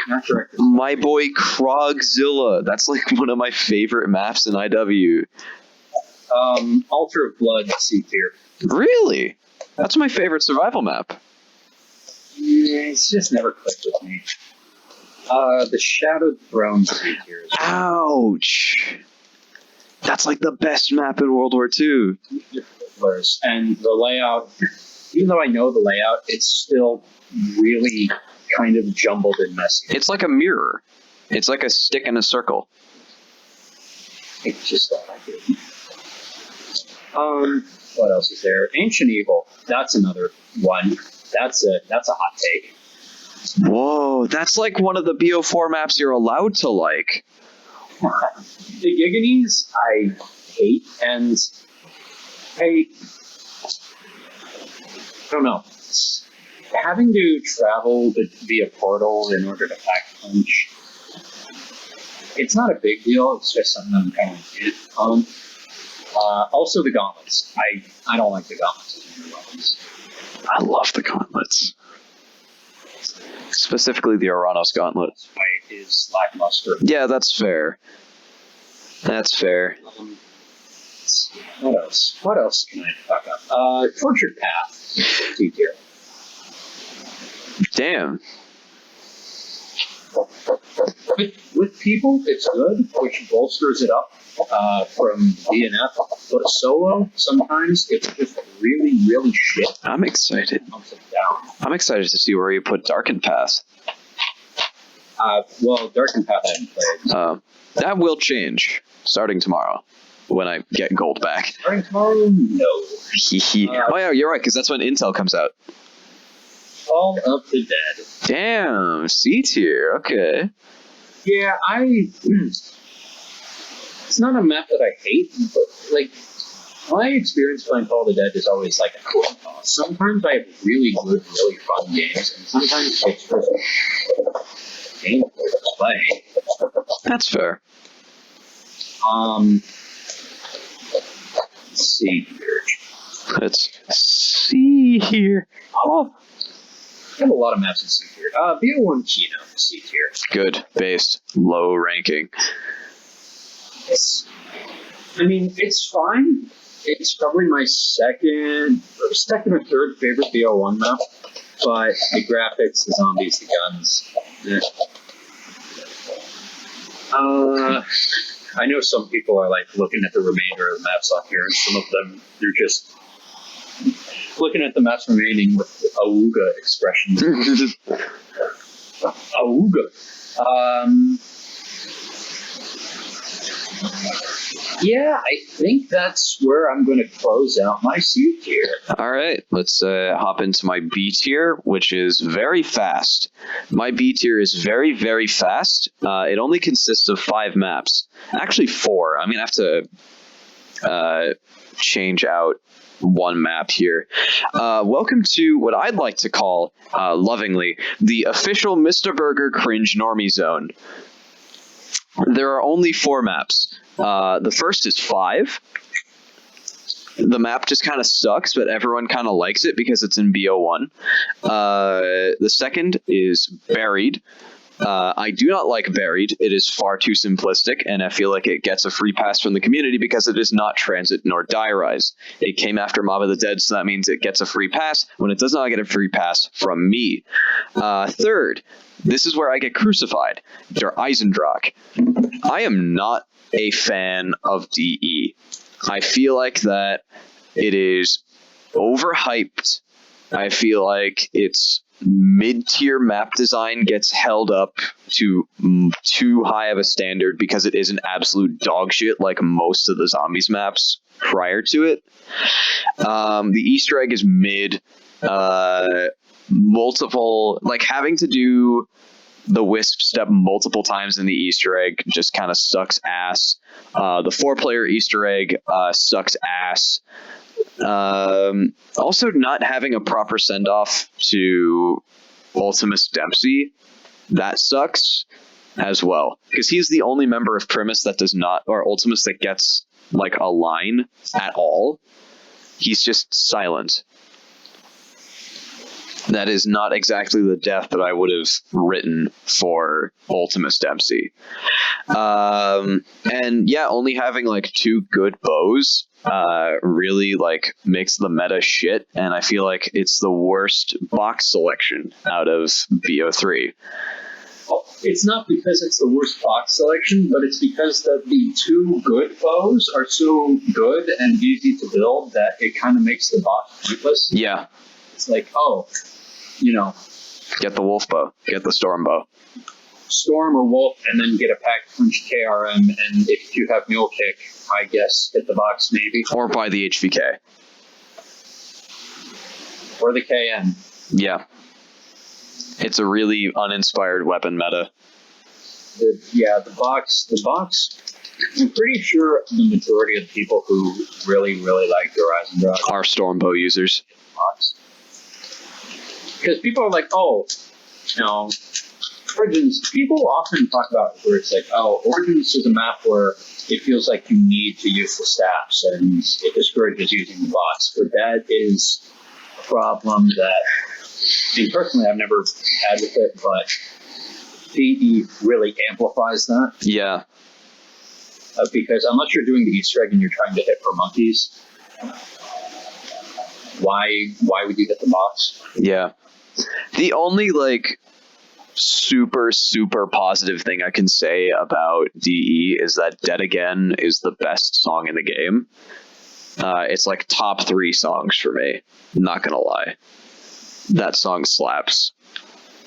Not director. My boy Krogzilla. That's like one of my favorite maps in IW. Altar of Blood, C tier. Really? That's my favorite survival map. It's just never clicked with me. The Shadowed Throne, C tier. Ouch. That's like the best map in World War II. And the layout, even though I know the layout, it's still really kind of jumbled and messy. It's like a mirror. It's like a stick in a circle. It's just that I did. What else is there? Ancient Evil. That's another one. That's a hot take. Whoa, that's like one of the BO4 maps you're allowed to like. The Giganese, I hate, and I don't know. Having to travel via portal in order to pack punch, it's not a big deal. It's just something I'm kind of on. Also, the gauntlets. I don't like the gauntlets as your weapons. I love the gauntlets. Specifically the Oranos gauntlet. Fight is lackluster. Yeah, that's fair. That's fair. What else? What else can I fuck up? Tortured Path. C tier. Damn. With people, it's good, which bolsters it up from DNF. But solo, sometimes it's just really, really shit. I'm excited. Pumps it down. I'm excited to see where you put Darkened Path. Well, Darkened Path I haven't played. That will change starting tomorrow when I get gold back. Starting tomorrow? No. Oh yeah, you're right, because that's when Intel comes out. All of the Dead. Damn, C tier, okay. Yeah, it's not a map that I hate, but like my experience playing Call of the Dead is always like a cool toss. Sometimes I have really good, really fun games, and sometimes it's just painful to play. That's fair. Let's see here. Let's see here. Oh, I have a lot of maps in C tier. BO1 Kino, C tier. good, based, low ranking. It's fine. It's probably my second or third favorite BO1 map, but the graphics, the zombies, the guns. I know some people are like looking at the remainder of the maps on here, and some of them they're just looking at the maps remaining with Awooga expressions. Awooga. Yeah, I think that's where I'm going to close out my C tier. All right, let's hop into my B tier, which is very fast. My B tier is very, very fast. It only consists of 5 maps. Actually, 4. I'm going to have to change out one map here. Welcome to what I'd like to call, lovingly, the official Mr. Burger Cringe Normie Zone. There are only 4 maps. The first is 5. The map just kind of sucks, but everyone kind of likes it because it's in BO1. The second is Buried. I do not like Buried. It is far too simplistic, and I feel like it gets a free pass from the community because it is not Transit nor Die Rise. It came after Mob of the Dead, so that means it gets a free pass when it does not get a free pass from me. Third, this is where I get crucified. Der Eisendrache. I am not a fan of DE. I feel like that it is overhyped. I feel like its mid-tier map design gets held up to too high of a standard because it is an absolute dog shit like most of the Zombies maps prior to it. The Easter egg is mid. Multiple, like having to do the Wisp step multiple times in the Easter egg just kind of sucks ass. The 4-player Easter egg sucks ass. Also, not having a proper send-off to Ultimus Dempsey, that sucks as well. Because he's the only member of Primus that does not, or Ultimus that gets, like, a line at all. He's just silent. That is not exactly the death that I would have written for Ultimus Dempsey. And yeah, only having like 2 good bows really like makes the meta shit, and I feel like it's the worst box selection out of BO3. It's not because it's the worst box selection, but it's because the 2 good bows are so good and easy to build that it kind of makes the box pointless. Yeah. It's like, oh, you know, Get the wolf bow. Get the storm bow. Storm or wolf, and then get a pack punch KRM, and if you have mule kick, I guess hit the box maybe. Or buy the HVK. Or the KN. Yeah. It's a really uninspired weapon meta. The box. I'm pretty sure the majority of the people who really, really like the Horizon Drop are Stormbow users. Because people are like, oh, Origins, people often talk about where it's like, oh, Origins is a map where it feels like you need to use the staffs and it discourages using the bots. But that is a problem that, I mean, personally, I've never had with it, but PE really amplifies that. Yeah. Because unless you're doing the Easter egg and you're trying to hit for monkeys, why would you hit the box? Yeah. The only, super, super positive thing I can say about DE is that Dead Again is the best song in the game. It's top 3 songs for me. Not gonna lie. That song slaps.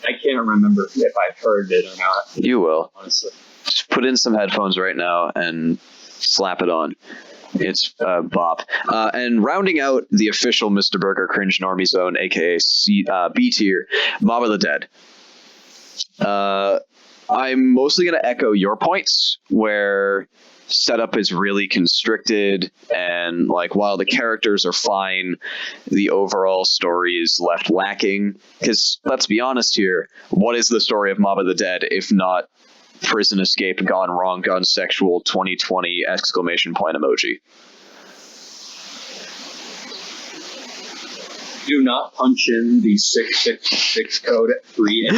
I can't remember if I've heard it or not. You will. Honestly. Just put in some headphones right now and slap it on. It's bop. And rounding out the official Mr. Burger Cringe Normie Zone, aka B tier, Mob of the Dead. I'm mostly going to echo your points, where setup is really constricted, and while the characters are fine, the overall story is left lacking. Because let's be honest here, what is the story of Mob of the Dead if not prison escape gone wrong, gone sexual, 2020 exclamation point emoji? Do not punch in the 666 code at 3.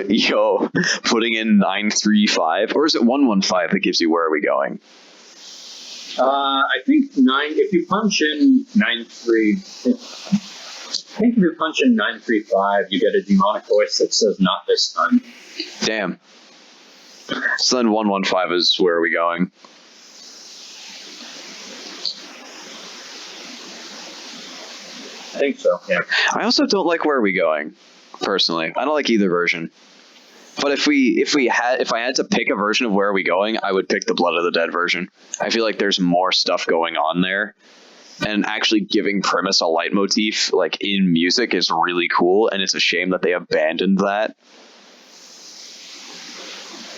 Yo, putting in 935, or is it 115 that gives you where are we going? I think if you punch in 935, you get a demonic voice that says "not this time." Damn. So then 115 is where are we going? I think so, yeah. I also don't like where are we going, personally. I don't like either version. But if I had to pick a version of where are we going, I would pick the Blood of the Dead version. I feel like there's more stuff going on there. And actually giving Primus a leitmotif, in music, is really cool, and it's a shame that they abandoned that.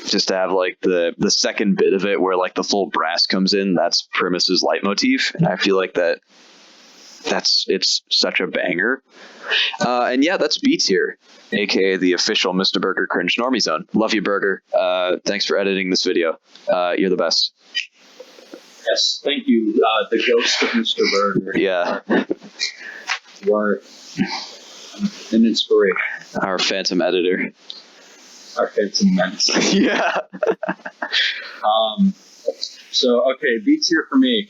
Just to have the second bit of it where the full brass comes in, that's Primus's leitmotif, and I feel like it's such a banger. And yeah, that's B tier, aka the official Mr. Burger Cringe Normie Zone. Love you, Burger. Thanks for editing this video. You're the best. Yes, thank you, the ghost of Mr. Burger. Yeah. You are an inspiration. Our phantom editor. Our phantom menace. Yeah. So, okay, B tier for me.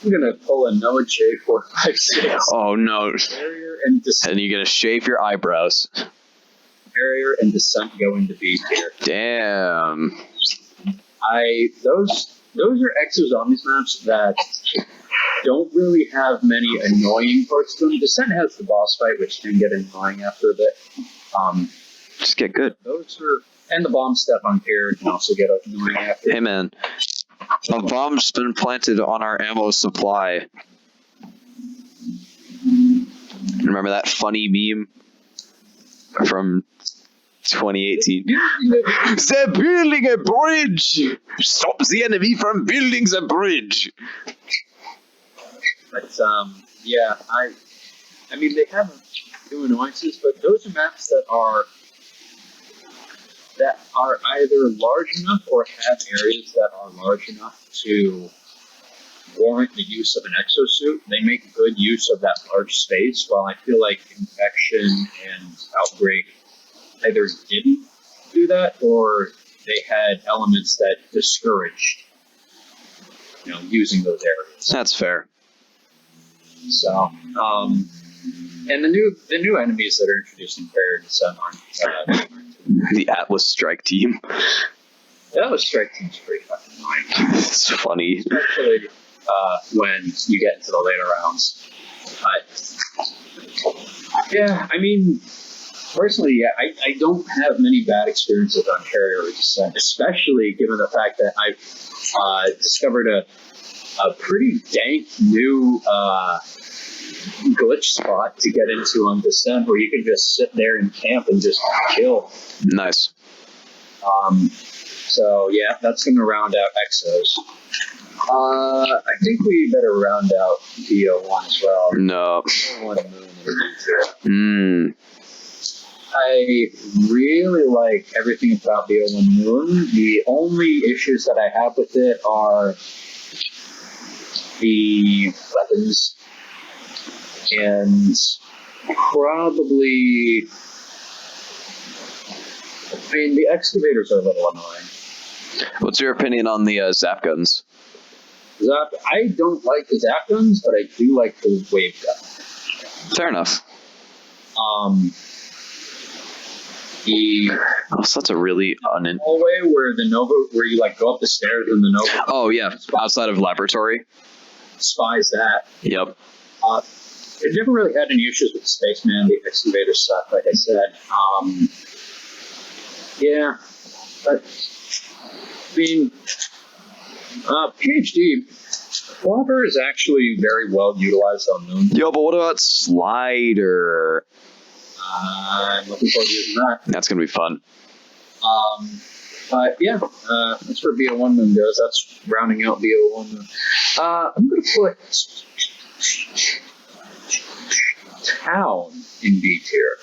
I'm going to pull a Noah J456. Oh, no. Barrier and Descent. And you're going to shave your eyebrows. Barrier and Descent go into B tier. Damn. Those are Exo Zombies maps that don't really have many annoying parts to them. Descent has the boss fight, which can get annoying after a bit. Just get good. And the bomb step on Pair can also get annoying after. Hey, man. A bomb's been planted on our ammo supply. Remember that funny meme from 2018? They're building a bridge! Stop the enemy from building the bridge! But, yeah, I mean, they have new annoyances, but those are maps that are either large enough or have areas that are large enough to warrant the use of an exosuit. They make good use of that large space, while I feel like Infection and Outbreak either didn't do that or they had elements that discouraged using those areas. That's fair. So, and the new enemies that are introduced in Barrier Descent aren't the Atlas Strike Team. The Atlas Strike Team's pretty fucking annoying. It's funny. Especially when you get into the later rounds. But yeah, I mean, personally, yeah, I don't have many bad experiences on carrier descent, especially given the fact that I've discovered a pretty dank new glitch spot to get into on descent where you can just sit there and camp and just kill. Nice. So yeah, that's going to round out Exos. I think we better round out BO1 as well. No. BO1 Moon. I really like everything about BO1 Moon. The only issues that I have with it are the weapons and probably, I mean, the excavators are a little annoying. What's your opinion on the zap guns? I don't like the zap guns, but I do like the wave gun. Fair enough. So that's a really hallway where the Nova, where you like go up the stairs and the Nova. Oh yeah, outside of laboratory. Spies that. Yep. I never really had any issues with the Spaceman, the excavator stuff, like I said. Yeah, but I mean, PhD. Flopper is actually very well utilized on Moon. Yo, but what about Slider? I'm looking forward to using that. That's going to be fun. But yeah, that's where BO1 Moon goes. That's rounding out BO1 Moon. I'm going to put Town in B tier.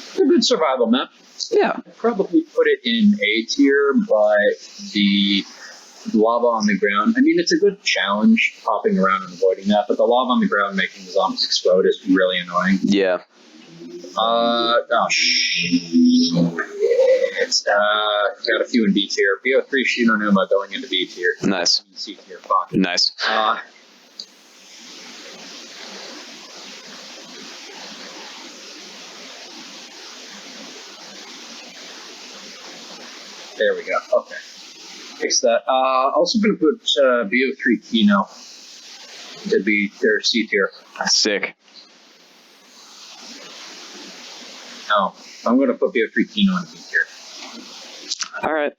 It's a good survival map. Yeah. I'd probably put it in A tier, but the lava on the ground, I mean, it's a good challenge hopping around and avoiding that, but the lava on the ground making the zombies explode is really annoying. Yeah. It's got a few in B tier. BO3 Shinonuma going into B tier. Nice. C tier, fuck. Nice. There we go. Okay. Fix that. Also going to put BO3 Kino to be their C tier. Sick. No, I'm going to put BO3 Kino in B tier. All right.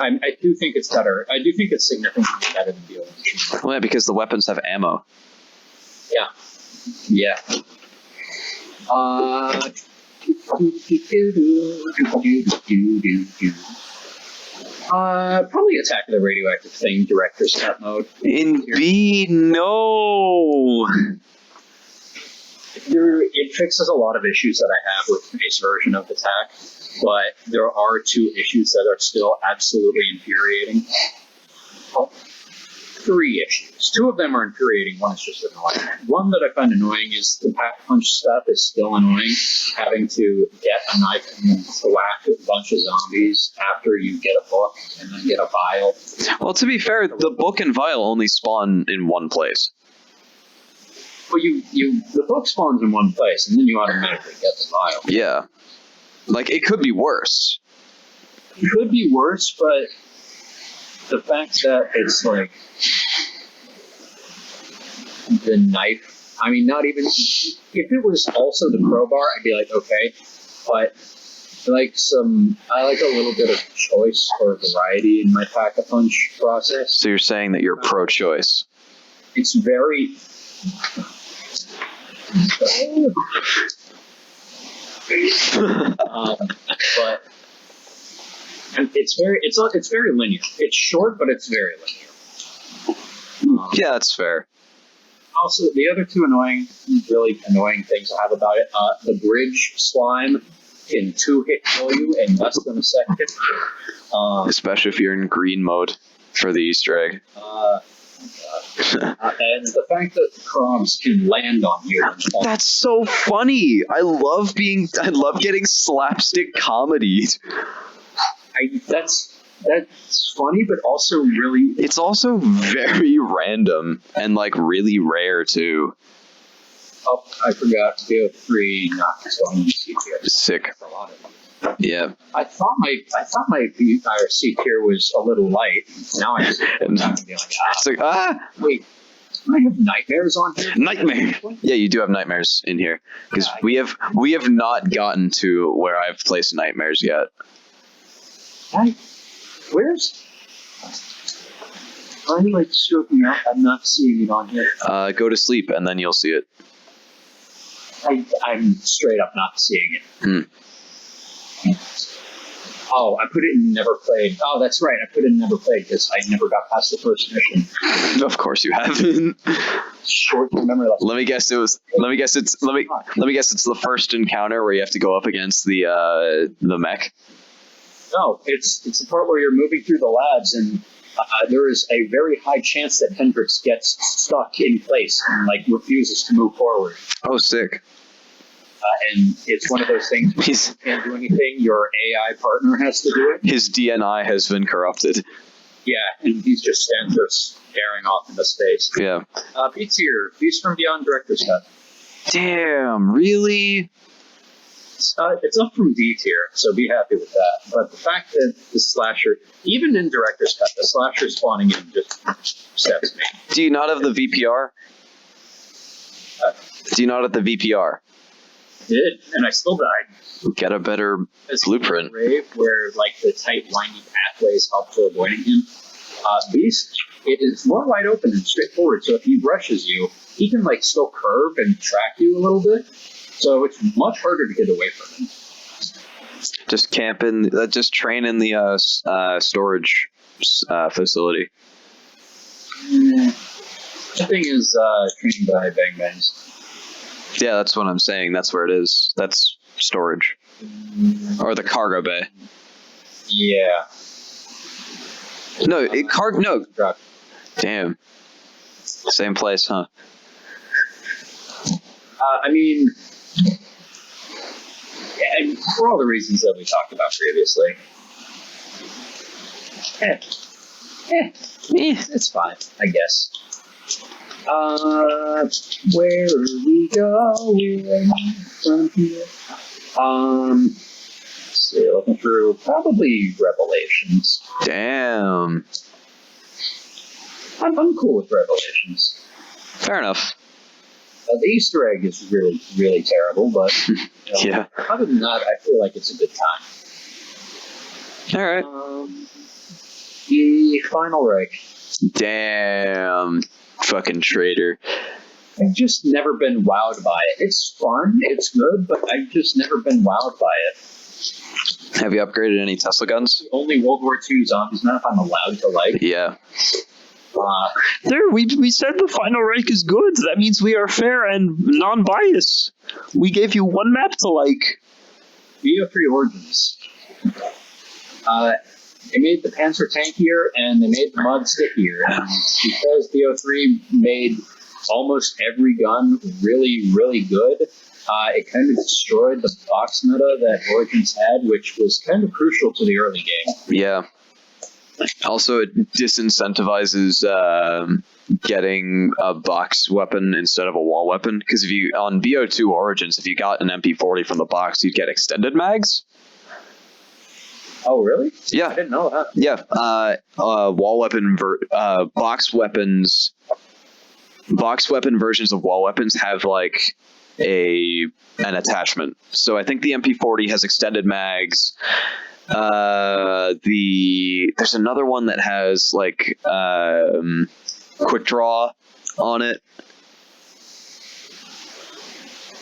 I do think it's better. I do think it's significantly better than BO1. Well, yeah, because the weapons have ammo. Yeah. Yeah. Probably Attack of the Radioactive Thing Director's Cut mode. In B, no. It fixes a lot of issues that I have with the base version of Attack, but there are two issues that are still absolutely infuriating. Well, three issues. Two of them are infuriating, one is just annoying. One that I find annoying is the pack punch stuff is still annoying. Having to get a knife and then whack a bunch of zombies after you get a book and then get a vial. Well, to be fair, the book and vial only spawn in one place. Well, the book spawns in one place and then you automatically get the vial. Yeah. Like, it could be worse. It could be worse, but the fact that it's like the knife, I mean, not even, if it was also the crowbar, I'd be like, okay, but I like a little bit of choice or variety in my pack-a-punch process. So you're saying that you're pro-choice? It's very... but it's very linear. It's short, but it's very linear. Yeah, that's fair. Also, the other two really annoying things I have about it, the bridge slime can 2-hit kill you in less than a second. Especially if you're in green mode for the Easter egg. And the fact that the crumbs can land on you. That's so funny. I love getting slapstick comedy. That's funny, but also really... It's also very random and, like, really rare, too. Oh, I forgot to go 3 knocks on C tier. Sick. Yeah. I thought my C tier was a little light. Now I just be like, It's like, wait. I have nightmares on here. Nightmare. Yeah, you do have nightmares in here because we have not gotten to where I've placed nightmares yet. Where's? I'm like stroking out. I'm not seeing it on here. Go to sleep and then you'll see it. I'm straight up not seeing it. Hmm. Oh, I put it in never played. Oh, that's right. I put it in never played because I never got past the first mission. Of course you haven't. Short memory loss. Let me guess it's the first encounter where you have to go up against the mech. No, it's the part where you're moving through the labs and there is a very high chance that Hendrix gets stuck in place and like refuses to move forward. Oh, sick. And it's one of those things where you can't do anything. Your AI partner has to do it. His DNI has been corrupted. Yeah, and he's just stands there staring off into space. Yeah. Beats here. Beats from Beyond Director's Cut. Damn, really? It's up from D tier, so be happy with that. But the fact that the slasher, even in Director's Cut, the slasher spawning in just upsets me. Do you not have the VPR? Do you not have the VPR? Did, and I still died. Get a better blueprint. Rave, where like the tight, winding pathways help to avoiding him. Beast, it is more wide open and straightforward. So if he rushes you, he can like still curve and track you a little bit. So it's much harder to get away from him. Just camp in. Just train in the storage facility. The thing is, training by Bang Bangs. Yeah, that's what I'm saying. That's where it is. That's storage. Or the cargo bay. Yeah. No, no. Drop. Damn. Same place, huh? I mean, yeah, for all the reasons that we talked about previously. It's fine, I guess. Where are we going from here? Let's see, looking through probably Revelations. Damn. I'm cool with Revelations. Fair enough. The Easter egg is really, really terrible, but Yeah. Other than that, I feel like it's a good time. All right. The Final Reich. Damn. Fucking traitor. I've just never been wowed by it. It's fun, it's good, but I've just never been wowed by it. Have you upgraded any Tesla guns? The only World War II zombies map I'm allowed to like. Yeah. There, we said the Final Reich is good. That means we are fair and non-biased. We gave you one map to like. BO3 Origins. They made the Panzer tankier and they made the mud stickier. And because BO3 made almost every gun really, really good, it kind of destroyed the box meta that Origins had, which was kind of crucial to the early game. Yeah. Also, it disincentivizes getting a box weapon instead of a wall weapon. Because if you on BO2 Origins, if you got an MP40 from the box, you'd get extended mags. Oh, really? Yeah. I didn't know that. Yeah. Wall weapon box weapon versions of wall weapons have like an attachment. So I think the MP40 has extended mags. There's another one that has like quick draw on it.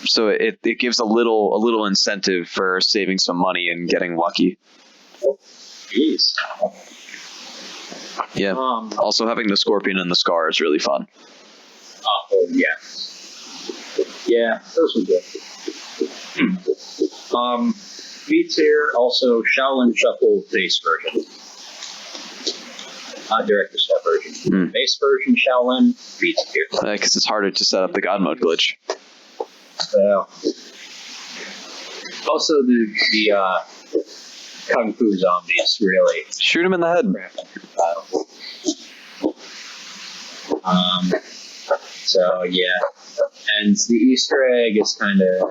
So it gives a little incentive for saving some money and getting lucky. Jeez. Yeah. Also, having the Scorpion and the Scar is really fun. Oh, yeah. Yeah, those were good. Beats here, also Shaolin Shuffle base version. Director's Cut version. Base version Shaolin, beats here. Because it's harder to set up the God mode glitch. Also, the Kung Fu zombies, really. Shoot him in the head. So, yeah. And the Easter egg is kind of...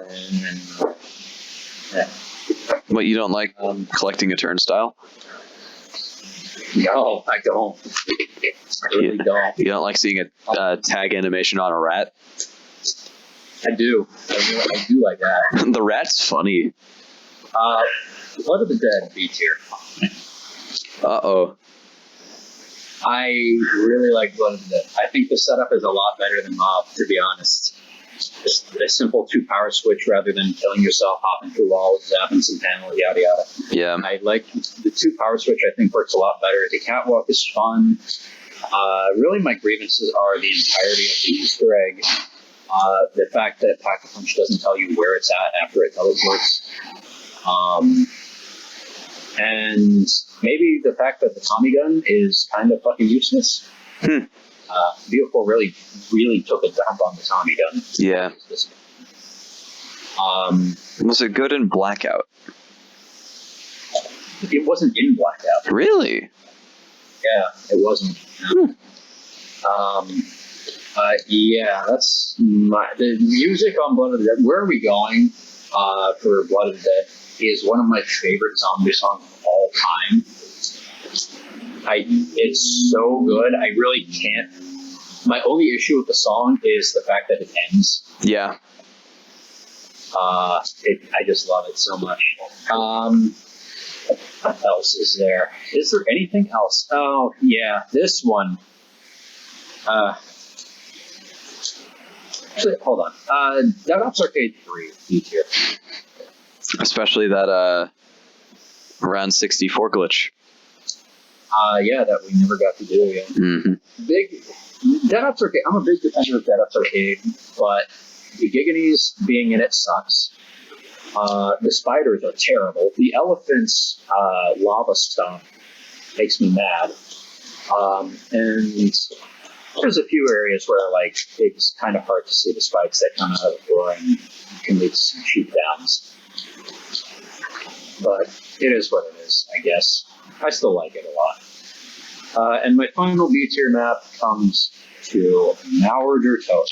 What, you don't like collecting a turnstile? No, I don't. I really don't. You don't like seeing a tag animation on a rat? I do. I do like that. The rat's funny. Blood of the Dead B tier. Uh-oh. I really like Blood of the Dead. I think the setup is a lot better than Mob, to be honest. Just a simple 2-power switch rather than killing yourself, hopping through walls, zapping some panels, yada yada. Yeah. I like the 2-power switch. I think works a lot better. The catwalk is fun. Really, my grievances are the entirety of the Easter egg. The fact that Pack-a-Punch doesn't tell you where it's at after it teleports. And maybe the fact that the Tommy gun is kind of fucking useless. Vehicle really took a dump on the Tommy gun. Yeah. Was it good in Blackout? It wasn't in Blackout. Really? Yeah, it wasn't. Yeah, that's the music on Blood of the Dead. Where are we going for Blood of the Dead is one of my favorite zombie songs of all time. It's so good. I really can't. My only issue with the song is the fact that it ends. Yeah. I just love it so much. What else is there? Is there anything else? Oh, yeah, this one. Actually, hold on. Dead Ops Arcade 3, B tier. Especially that around 64 glitch. Yeah, that we never got to do yet. Mm-hmm. Big Dead Ops Arcade. I'm a big defender of Dead Ops Arcade, but the Giganies being in it sucks. The spiders are terrible. The elephants' lava stuff makes me mad. And there's a few areas where like it's kind of hard to see the spikes that come out of the floor and can lead to some shoot downs. But it is what it is, I guess. I still like it a lot. And my final B tier map comes to Mauer Toten.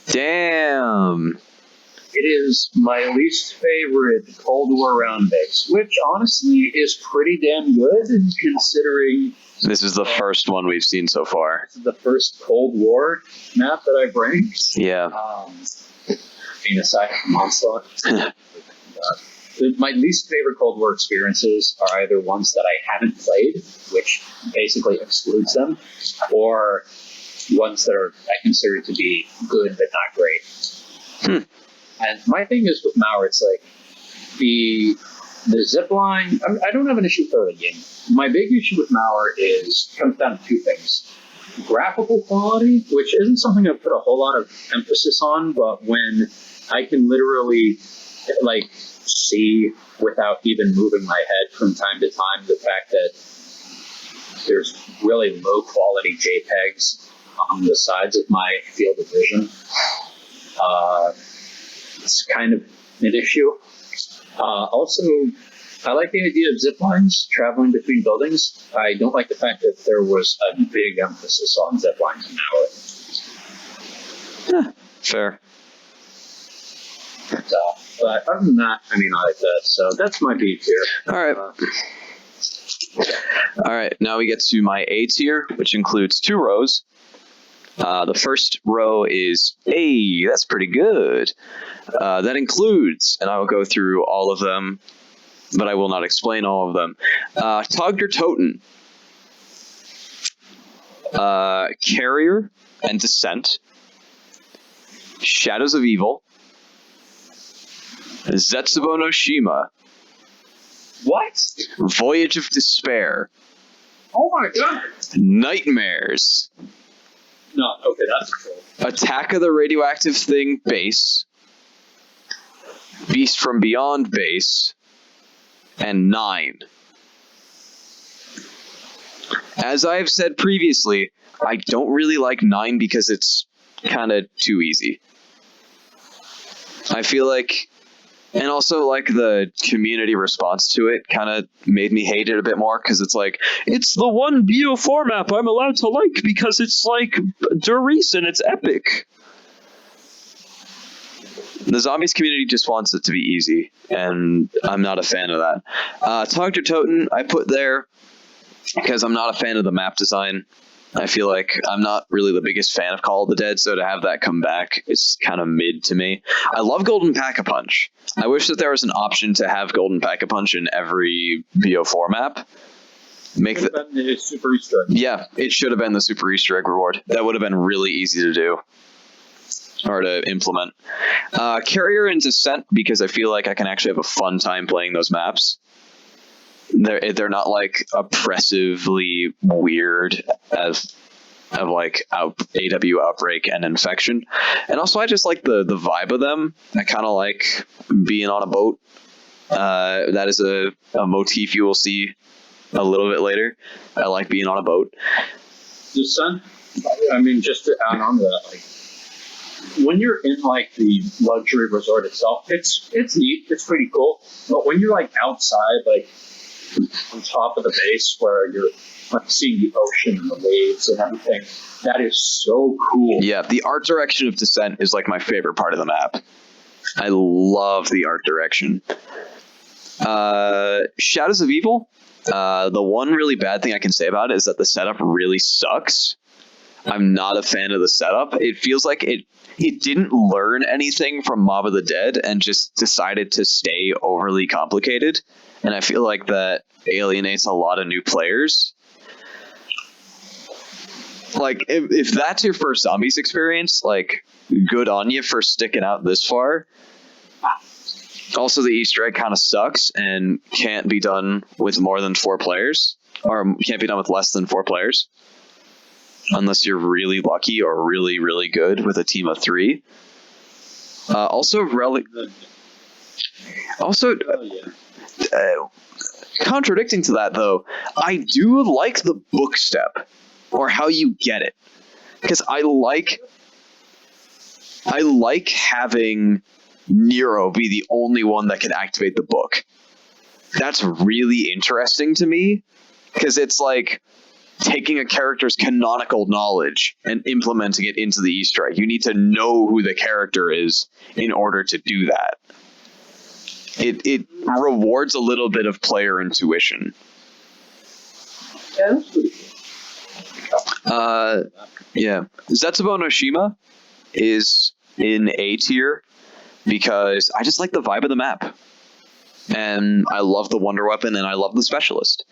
Damn. It is my least favorite Cold War round base, which honestly is pretty damn good considering this is the first one we've seen so far. This is the first Cold War map that I've ranked. Yeah. Aside from Onslaught. My least favorite Cold War experiences are either ones that I haven't played, which basically excludes them, or ones that are I consider to be good but not great. And my thing is with Mauer, it's like the zipline. I don't have an issue with the game. My big issue with Mauer comes down to two things: graphical quality, which isn't something I put a whole lot of emphasis on, but when I can literally like see without even moving my head from time to time the fact that there's really low quality JPEGs on the sides of my field of vision. It's kind of an issue. Also, I like the idea of zip lines traveling between buildings. I don't like the fact that there was a big emphasis on zip lines in Mauer. Fair. But other than that, I like that. So that's my B tier. All right. All right. Now we get to my A tier, which includes 2 rows. The first row is, hey, that's pretty good. That includes, and I will go through all of them, but I will not explain all of them. Togder Toten, Carrier and Descent, Shadows of Evil, Zetsubo no Shima. What? Voyage of Despair. Oh my god! Nightmares. No, okay, that's a troll. Attack of the Radioactive Thing base. Beast from Beyond base. And 9. As I have said previously, I don't really like 9 because it's kind of too easy. I feel like, and also like the community response to it kind of made me hate it a bit more because it's like, it's the one BO4 map I'm allowed to like because it's like Doris and it's epic. The zombies community just wants it to be easy, and I'm not a fan of that. Togder Toten, I put there because I'm not a fan of the map design. I feel like I'm not really the biggest fan of Call of the Dead, so to have that come back is kind of mid to me. I love Golden Pack-a-Punch. I wish that there was an option to have Golden Pack-a-Punch in every BO4 map. Make the Super Easter egg. Yeah, it should have been the Super Easter egg reward. That would have been really easy to do. Or to implement. Carrier and Descent, because I feel like I can actually have a fun time playing those maps. They're not like oppressively weird as of like AW Outbreak and Infection. And also I just like the vibe of them. I kind of like being on a boat. That is a motif you will see a little bit later. I like being on a boat. Descent, I mean, just to add on to that, like, when you're in like the luxury resort itself, it's neat, it's pretty cool. But when you're like outside, like on top of the base where you're like seeing the ocean and the waves and everything, that is so cool. Yeah, the art direction of Descent is like my favorite part of the map. I love the art direction. Shadows of Evil, the one really bad thing I can say about it is that the setup really sucks. I'm not a fan of the setup. It feels like it didn't learn anything from Mob of the Dead and just decided to stay overly complicated. And I feel like that alienates a lot of new players. Like, if that's your first Zombies experience, like, good on you for sticking out this far. Also, the Easter egg kind of sucks and can't be done with more than 4 players. Or can't be done with less than 4 players. Unless you're really lucky or really, really good with a team of 3. Contradicting to that, though, I do like the book step, or how you get it, because I like having Nero be the only one that can activate the book. That's really interesting to me, because it's like taking a character's canonical knowledge and implementing it into the Easter egg. You need to know who the character is in order to do that. It rewards a little bit of player intuition. Yeah, that's pretty cool. Yeah. Zetsubo no Shima is in A tier because I just like the vibe of the map. And I love the Wonder Weapon and I love the Specialist.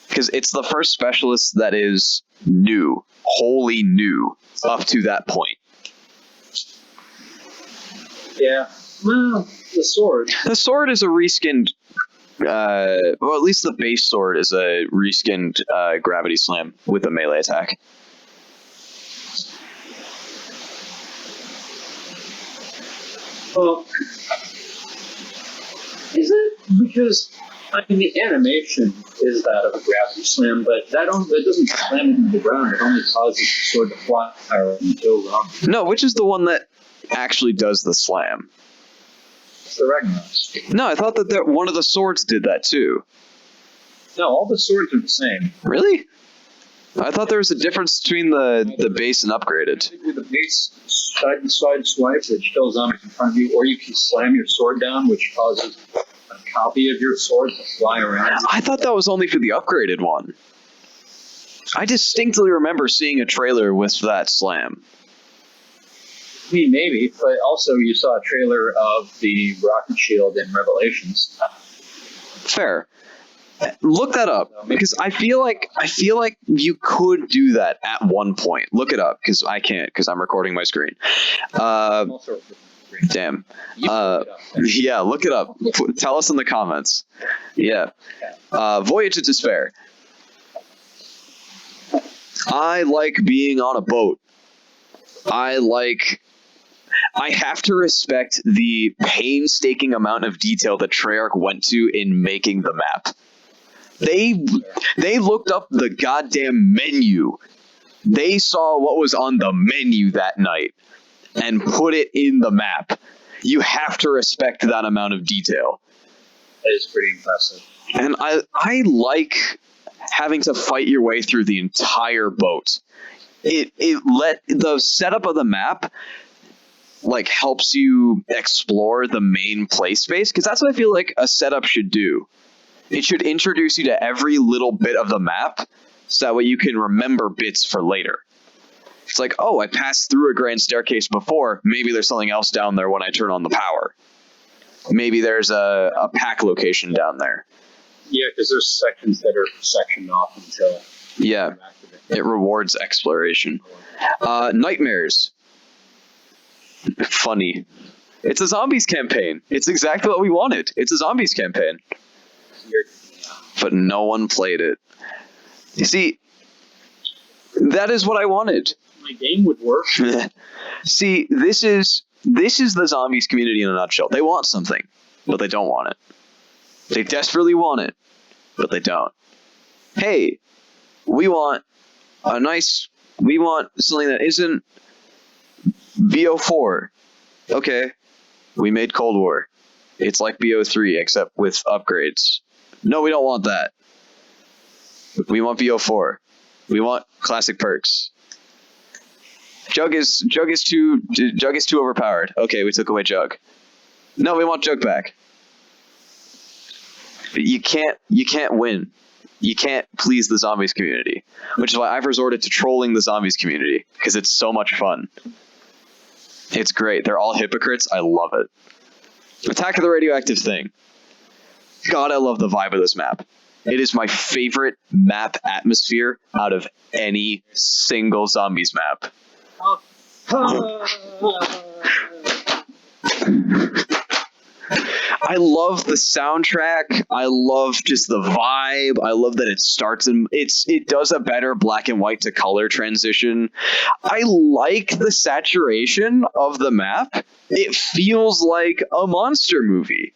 Because it's the first Specialist that is new, wholly new, up to that point. Yeah. Well, the sword. The sword is a reskinned, well, at least the base sword is a reskinned Gravity Slam with a melee attack. Well, is it? Because, I mean, the animation is that of a Gravity Slam, but that doesn't slam it into the ground. It only causes the sword to fly around and kill them. No, which is the one that actually does the slam? It's the Ragnarok's. No, I thought that one of the swords did that too. No, all the swords are the same. Really? I thought there was a difference between the base and upgraded. You can do the base side swipe, which kills zombies in front of you, or you can slam your sword down, which causes a copy of your sword to fly around. I thought that was only for the upgraded one. I distinctly remember seeing a trailer with that slam. I mean, maybe, but also you saw a trailer of the rocket shield in Revelations. Fair. Look that up, because I feel like you could do that at one point. Look it up, because I can't, because I'm recording my screen. Damn. Yeah, look it up. Tell us in the comments. Yeah. Voyage of Despair. I like being on a boat. I have to respect the painstaking amount of detail that Treyarch went to in making the map. They looked up the goddamn menu. They saw what was on the menu that night and put it in the map. You have to respect that amount of detail. That is pretty impressive. And I like having to fight your way through the entire boat. It let the setup of the map like helps you explore the main play space, because that's what I feel like a setup should do. It should introduce you to every little bit of the map, so that way you can remember bits for later. It's like, oh, I passed through a grand staircase before. Maybe there's something else down there when I turn on the power. Maybe there's a pack location down there. Yeah, because there's sections that are sectioned off until... Yeah, it rewards exploration. Nightmares. Funny. It's a zombies campaign. It's exactly what we wanted. It's a zombies campaign. But no one played it. You see, that is what I wanted. My game would work. See, this is the zombies community in a nutshell. They want something, but they don't want it. They desperately want it, but they don't. Hey, we want something that isn't BO4. Okay, we made Cold War. It's like BO3, except with upgrades. No, we don't want that. We want BO4. We want classic perks. Jug is too overpowered. Okay, we took away Jug. No, we want Jug back. You can't win. You can't please the zombies community, which is why I've resorted to trolling the zombies community, because it's so much fun. It's great. They're all hypocrites. I love it. Attack of the Radioactive Thing. God, I love the vibe of this map. It is my favorite map atmosphere out of any single zombies map. I love the soundtrack. I love just the vibe. I love that it starts and it does a better black and white to color transition. I like the saturation of the map. It feels like a monster movie.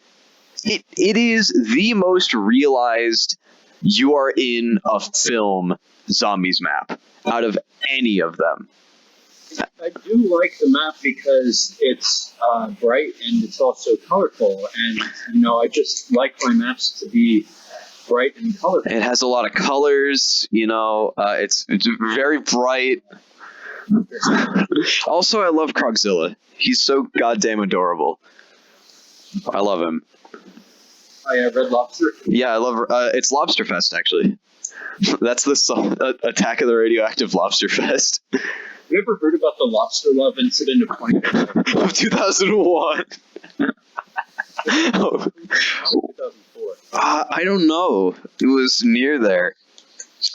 It is the most realized you are in a film zombies map out of any of them. I do like the map because it's bright and it's also colorful, and I just like my maps to be bright and colorful. It has a lot of colors, it's very bright. Also, I love Krogzilla. He's so goddamn adorable. I love him. I have Red Lobster. Yeah, I love. It's Lobster Fest, actually. That's the song, Attack of the Radioactive Lobster Fest. Have you ever heard about the lobster love incident of 2001? Oh. 2004. I don't know. It was near there.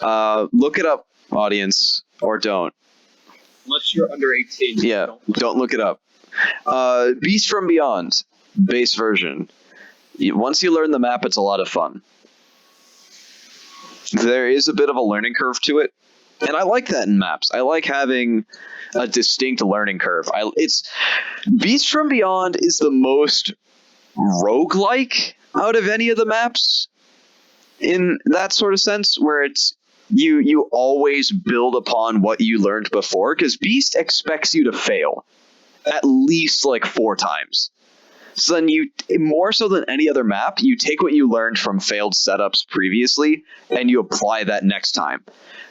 Look it up, audience, or don't. Unless you're under 18. Yeah, don't look it up. Beast from Beyond, base version. Once you learn the map, it's a lot of fun. There is a bit of a learning curve to it, and I like that in maps. I like having a distinct learning curve. Beast from Beyond is the most roguelike out of any of the maps in that sort of sense, where it's you always build upon what you learned before, because Beast expects you to fail at least like 4 times. So then more so than any other map, you take what you learned from failed setups previously and you apply that next time.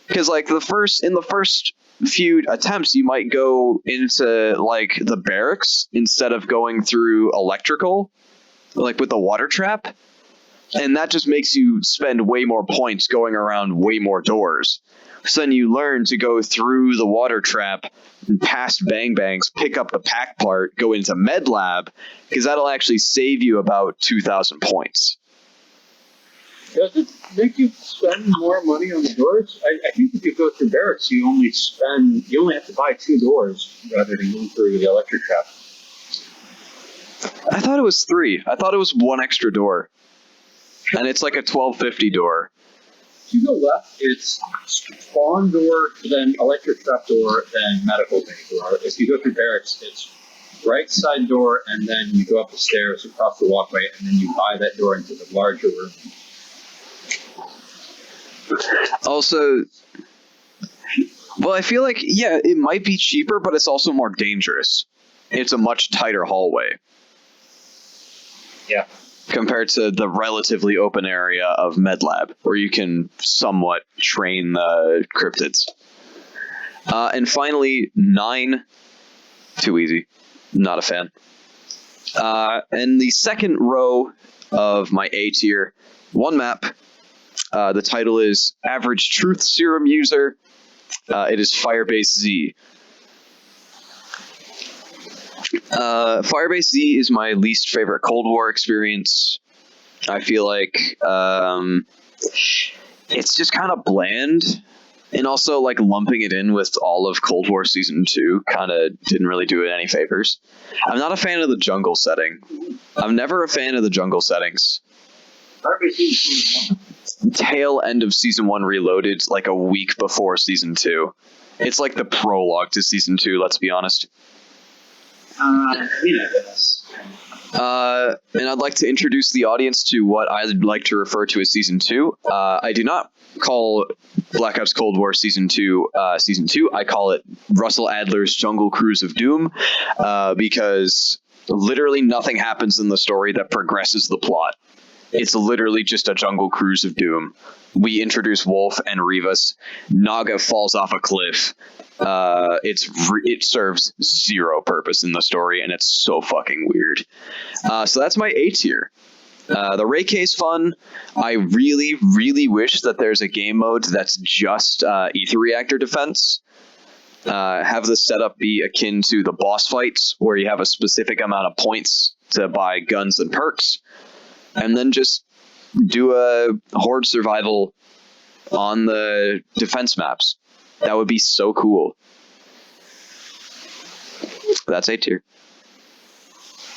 Because like in the first few attempts, you might go into like the barracks instead of going through electrical, like with the water trap. And that just makes you spend way more points going around way more doors. So then you learn to go through the water trap, past Bang Bangs, pick up the pack part, go into Med Lab, because that'll actually save you about 2,000 points. Does it make you spend more money on the doors? I think if you go through barracks, you only have to buy 2 doors rather than going through the electric trap. I thought it was 3. I thought it was 1 extra door. And it's like a 1250 door. If you go left, it's spawn door, then electric trap door, then medical bay door. If you go through barracks, it's right side door, and then you go up the stairs across the walkway, and then you buy that door into the larger room. Also, well, I feel like, yeah, it might be cheaper, but it's also more dangerous. It's a much tighter hallway. Yeah. Compared to the relatively open area of MedLab, where you can somewhat train the cryptids. And finally, 9. Too easy. Not a fan. And the second row of my A tier one map. The title is Average Truth Serum User. It is Firebase Z. Firebase Z is my least favorite Cold War experience. I feel like it's just kind of bland. And also, like, lumping it in with all of Cold War Season 2 kind of didn't really do it any favors. I'm not a fan of the jungle setting. I'm never a fan of the jungle settings. Tail end of Season 1 Reloaded, like a week before Season 2. It's like the prologue to Season 2, let's be honest. And I'd like to introduce the audience to what I'd like to refer to as Season 2. I do not call Black Ops Cold War Season 2 Season 2. I call it Russell Adler's Jungle Cruise of Doom, because literally nothing happens in the story that progresses the plot. It's literally just a jungle cruise of doom. We introduce Wolf and Rivas. Naga falls off a cliff. It serves zero purpose in the story, and it's so fucking weird. So that's my A tier. The Reiki is fun. I really, really wish that there's a game mode that's just ether reactor defense. Have the setup be akin to the boss fights, where you have a specific amount of points to buy guns and perks, and then just do a horde survival on the defense maps. That would be so cool. That's A tier.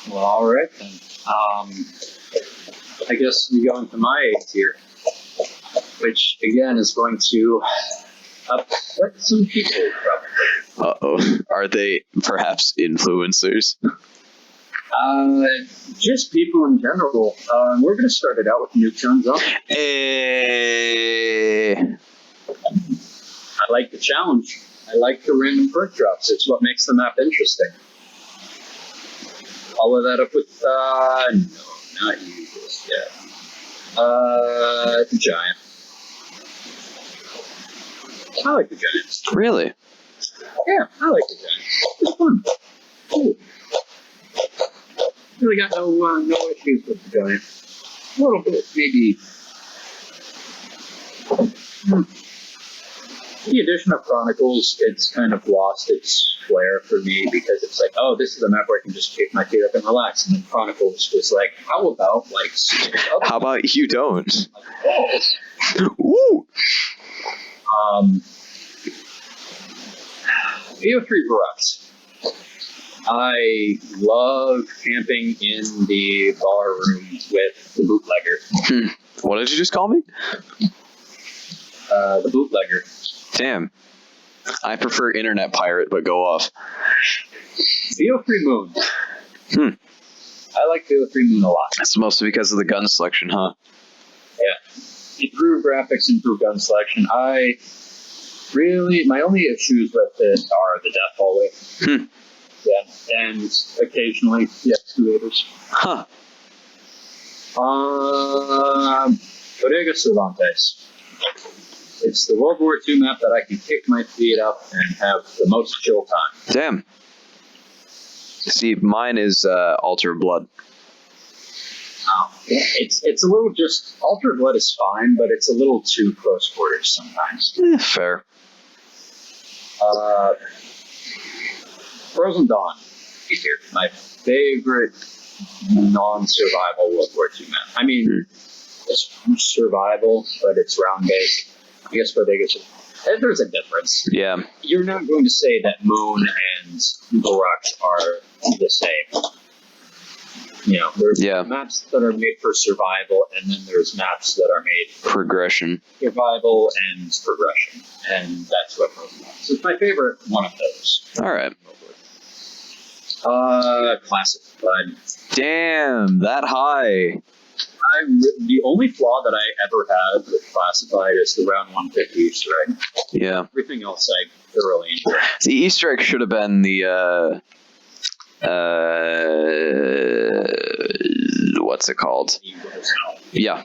Well, all right then. I guess we go into my A tier, which again is going to upset some people probably. Uh-oh. Are they perhaps influencers? Just people in general. We're going to start it out with Nuke on Zone. I like the challenge. I like the random perk drops. It's what makes the map interesting. Follow that up with, no, not you just yet. The Giant. I like the Giant. Really? Yeah, I like the Giant. It's fun. Cool. Really got no issues with the Giant. A little bit, maybe. The addition of Chronicles, it's kind of lost its flair for me, because it's like, oh, this is a map where I can just kick my feet up and relax. And then Chronicles was like, how about like? How about you don't? Like, Ooh. BO3 Barracks. I love camping in the bar room with the bootlegger. What did you just call me? The bootlegger. Damn. I prefer internet pirate, but go off. BO3 Moon. I like BO3 Moon a lot. It's mostly because of the gun selection, huh? Yeah. Improved graphics, improved gun selection. My only issues with it are the death hallway. Yeah, and occasionally the excavators. Huh. Bodega Cervantes. It's the World War II map that I can kick my feet up and have the most chill time. Damn. See, mine is Altar Blood. Oh, it's a little just... Altered Blood is fine, but it's a little too close quarters sometimes. Fair. Frozen Dawn. Here, my favorite non-survival World War II map. I mean, it's survival, but it's round-based. I guess there's a difference. Yeah. You're not going to say that Moon and Barak are the same. You know, there's maps that are made for survival, and then there's maps that are made for progression. Survival and progression. And that's what Frozen Dawn is. It's my favorite one of those. All right. Classified. Damn, that high. The only flaw that I ever had with Classified is the round 150 Easter egg. Yeah. Everything else I thoroughly enjoyed. The Easter egg should have been the, what's it called? Yeah. Yeah.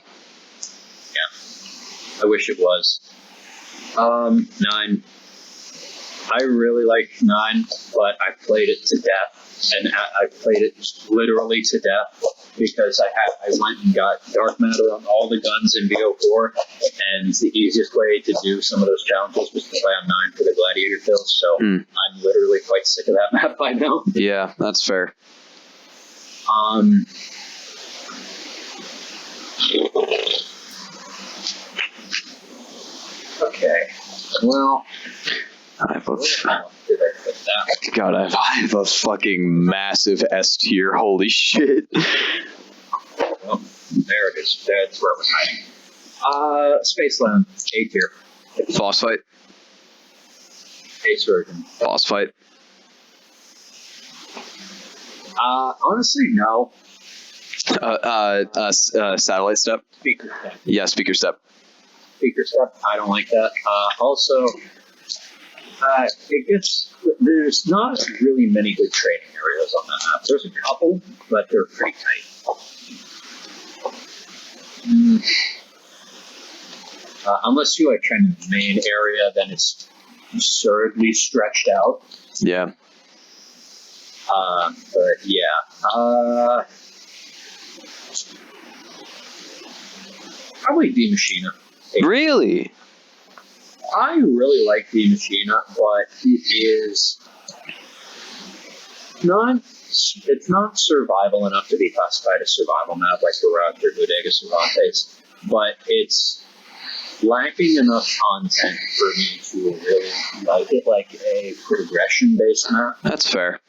I wish it was. 9. I really like 9, but I played it to death. and I played it literally to death because I went and got dark matter on all the guns in BO4, and the easiest way to do some of those challenges was to play on 9 for the gladiator kills. So I'm literally quite sick of that map by now. Yeah, that's fair. Okay. Well, I have a did I put that? God, I have a fucking massive S tier. Holy shit. Well, there it is. That's where we're hiding. Spaceland, A tier. Boss fight. Ace version. Boss fight. Honestly, no. Satellite step. Speaker step. Yeah, speaker step. Speaker step. I don't like that. Also, there's not really many good training areas on that map. There's a couple, but they're pretty tight. Unless you like train in the main area, then it's absurdly stretched out. Yeah. But yeah. Probably D Machina. Really? I really like D Machina, but it is not. It's not survival enough to be classified as survival map like Garage or Bodega Cervantes, but it's lacking enough content for me to really like it like a progression-based map. That's fair.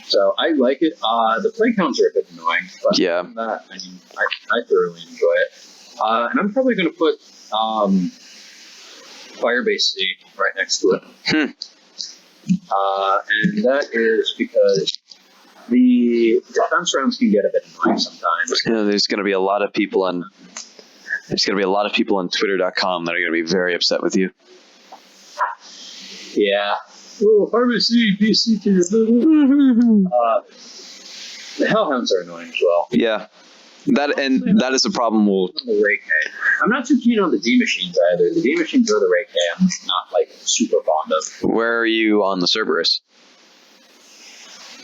So I like it. The play counts are a bit annoying, but Yeah. that, I mean, I thoroughly enjoy it. And I'm probably going to put Firebase C right next to it. And that is because the defense rounds can get a bit annoying sometimes. Yeah, there's going to be a lot of people on Twitter.com that are going to be very upset with you. Yeah. Oh, Firebase C, PC tier. The Hellhounds are annoying as well. Yeah. That is a problem The Ray K. I'm not too keen on the D machines either. The D machines or the Ray K, I'm not like super fond of. Where are you on the Cerberus?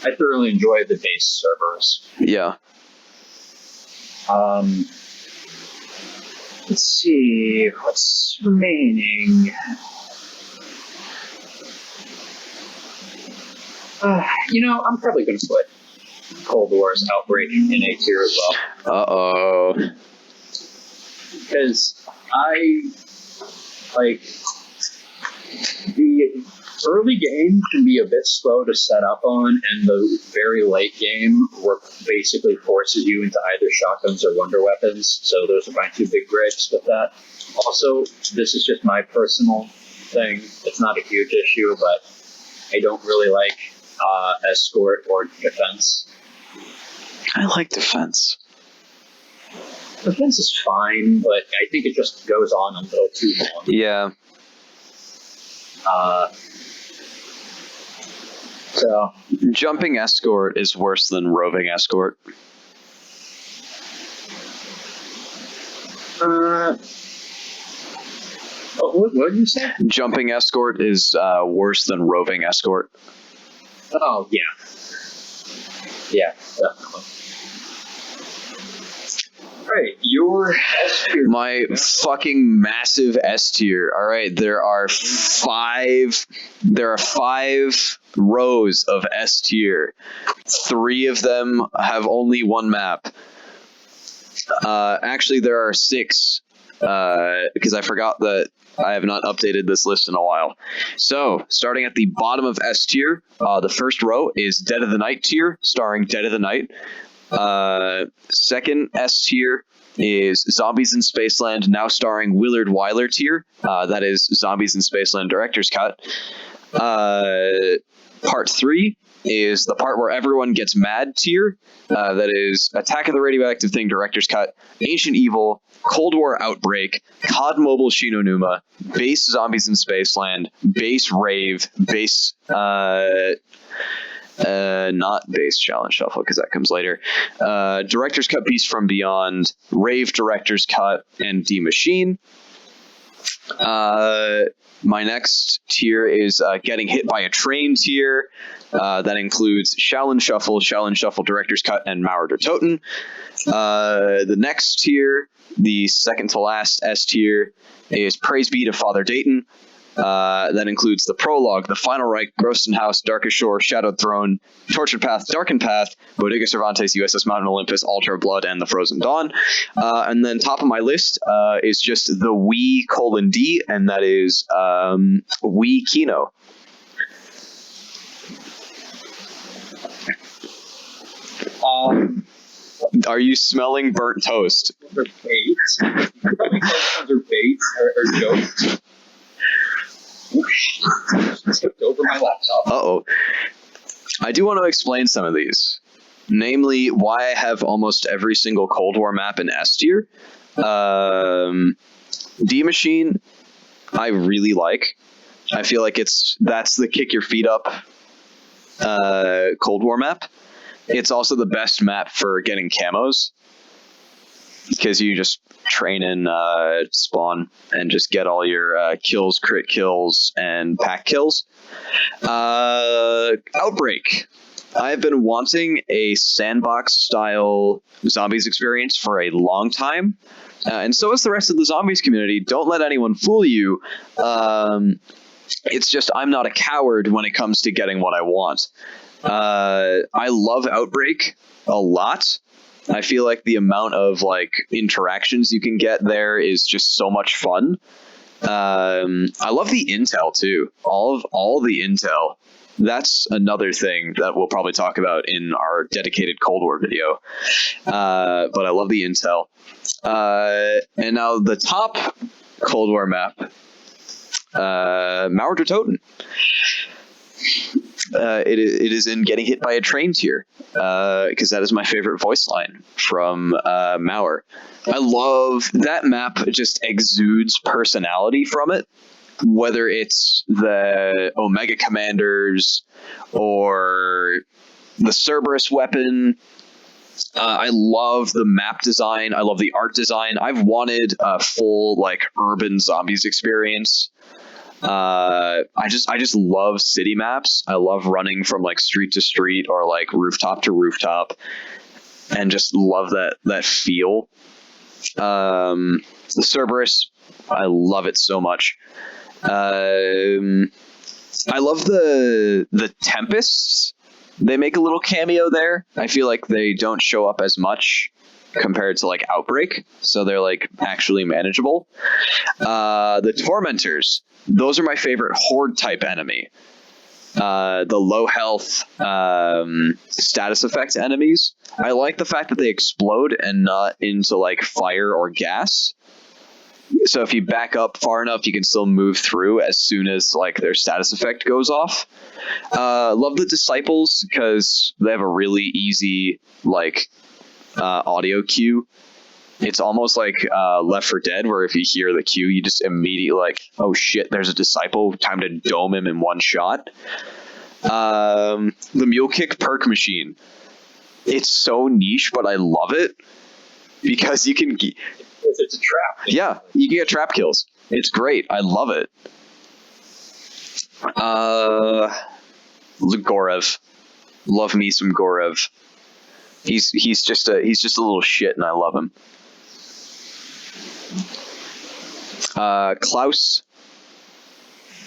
I thoroughly enjoy the base servers. Yeah. Let's see what's remaining. I'm probably going to put Cold War's Outbreak in A tier as well. Uh-oh. Because I like the early game can be a bit slow to set up on, and the very late game work basically forces you into either shotguns or wonder weapons. So those are my two big gripes with that. Also, this is just my personal thing. It's not a huge issue, but I don't really like escort or defense. I like defense. Defense is fine, but I think it just goes on a little too long. Yeah. So Jumping escort is worse than roving escort. what did you say? Jumping escort is worse than roving escort. Oh, yeah. Yeah, definitely. Alright, your S tier. My fucking massive S tier. All right, there are five rows of S tier. 3 of them have only one map. Actually, there are 6 because I forgot that I have not updated this list in a while. So, starting at the bottom of S tier, the first row is Dead of the Night tier, starring Dead of the Night. Second S tier is Zombies in Spaceland, now starring Willard Wyler tier. That is Zombies in Spaceland Director's Cut. Part 3 is the part where everyone gets mad tier. That is Attack of the Radioactive Thing Director's Cut, Ancient Evil, Cold War Outbreak, COD Mobile Shinonuma, Base Zombies in Spaceland, Base Rave, Base not Base Challenge Shuffle because that comes later. Director's Cut Beast from Beyond, Rave Director's Cut, and D Machine. My next tier is getting hit by a train tier. That includes Shaolin Shuffle, Director's Cut, and Mauer der Toten. The next tier, the second to last S tier, is Praise Be to Father Dayton. That includes the Prologue, the Final Reich, Groston House, Darkest Shore, Shadowed Throne, Tortured Path, Darkened Path, Bodega Cervantes, USS Mountain Olympus, Altar of Blood, and the Frozen Dawn. And then top of my list is just the Wii:D, and that is Wii Kino. Are you smelling burnt toast? Or bait. Or bait or jokes. Tipped over my laptop. Uh-oh. I do want to explain some of these. Namely, why I have almost every single Cold War map in S tier. D-Machine, I really like. I feel like that's the kick your feet up Cold War map. It's also the best map for getting camos, because you just train in spawn and just get all your kills, crit kills, and pack kills. Outbreak. I've been wanting a sandbox-style zombies experience for a long time, and so is the rest of the zombies community. Don't let anyone fool you. It's just I'm not a coward when it comes to getting what I want. I love Outbreak a lot. I feel like the amount of interactions you can get there is just so much fun. I love the intel too. All the intel. That's another thing that we'll probably talk about in our dedicated Cold War video. But I love the intel. And now the top Cold War map, Mauer der Toten. It is in getting hit by a train tier, because that is my favorite voice line from Mauer. I love that map. It just exudes personality from it, whether it's the Omega Commanders or the Cerberus weapon. I love the map design. I love the art design. I've wanted a full urban zombies experience. I just love city maps. I love running from street to street or rooftop to rooftop, and just love that feel. The Cerberus, I love it so much. I love the Tempests. They make a little cameo there. I feel like they don't show up as much compared to Outbreak, so they're actually manageable. The Tormentors, those are my favorite horde type enemy. The low health status effect enemies. I like the fact that they explode and not into fire or gas. So if you back up far enough, you can still move through as soon as their status effect goes off. Love the Disciples because they have a really easy audio cue. It's almost like Left 4 Dead, where if you hear the cue, you just immediately oh shit, there's a disciple, time to dome him in one shot. The Mule Kick perk machine. It's so niche, but I love it because you can... It's a trap. Yeah, you can get trap kills. It's great. I love it. Gorev. Love me some Gorev. He's just a little shit, and I love him. Klaus.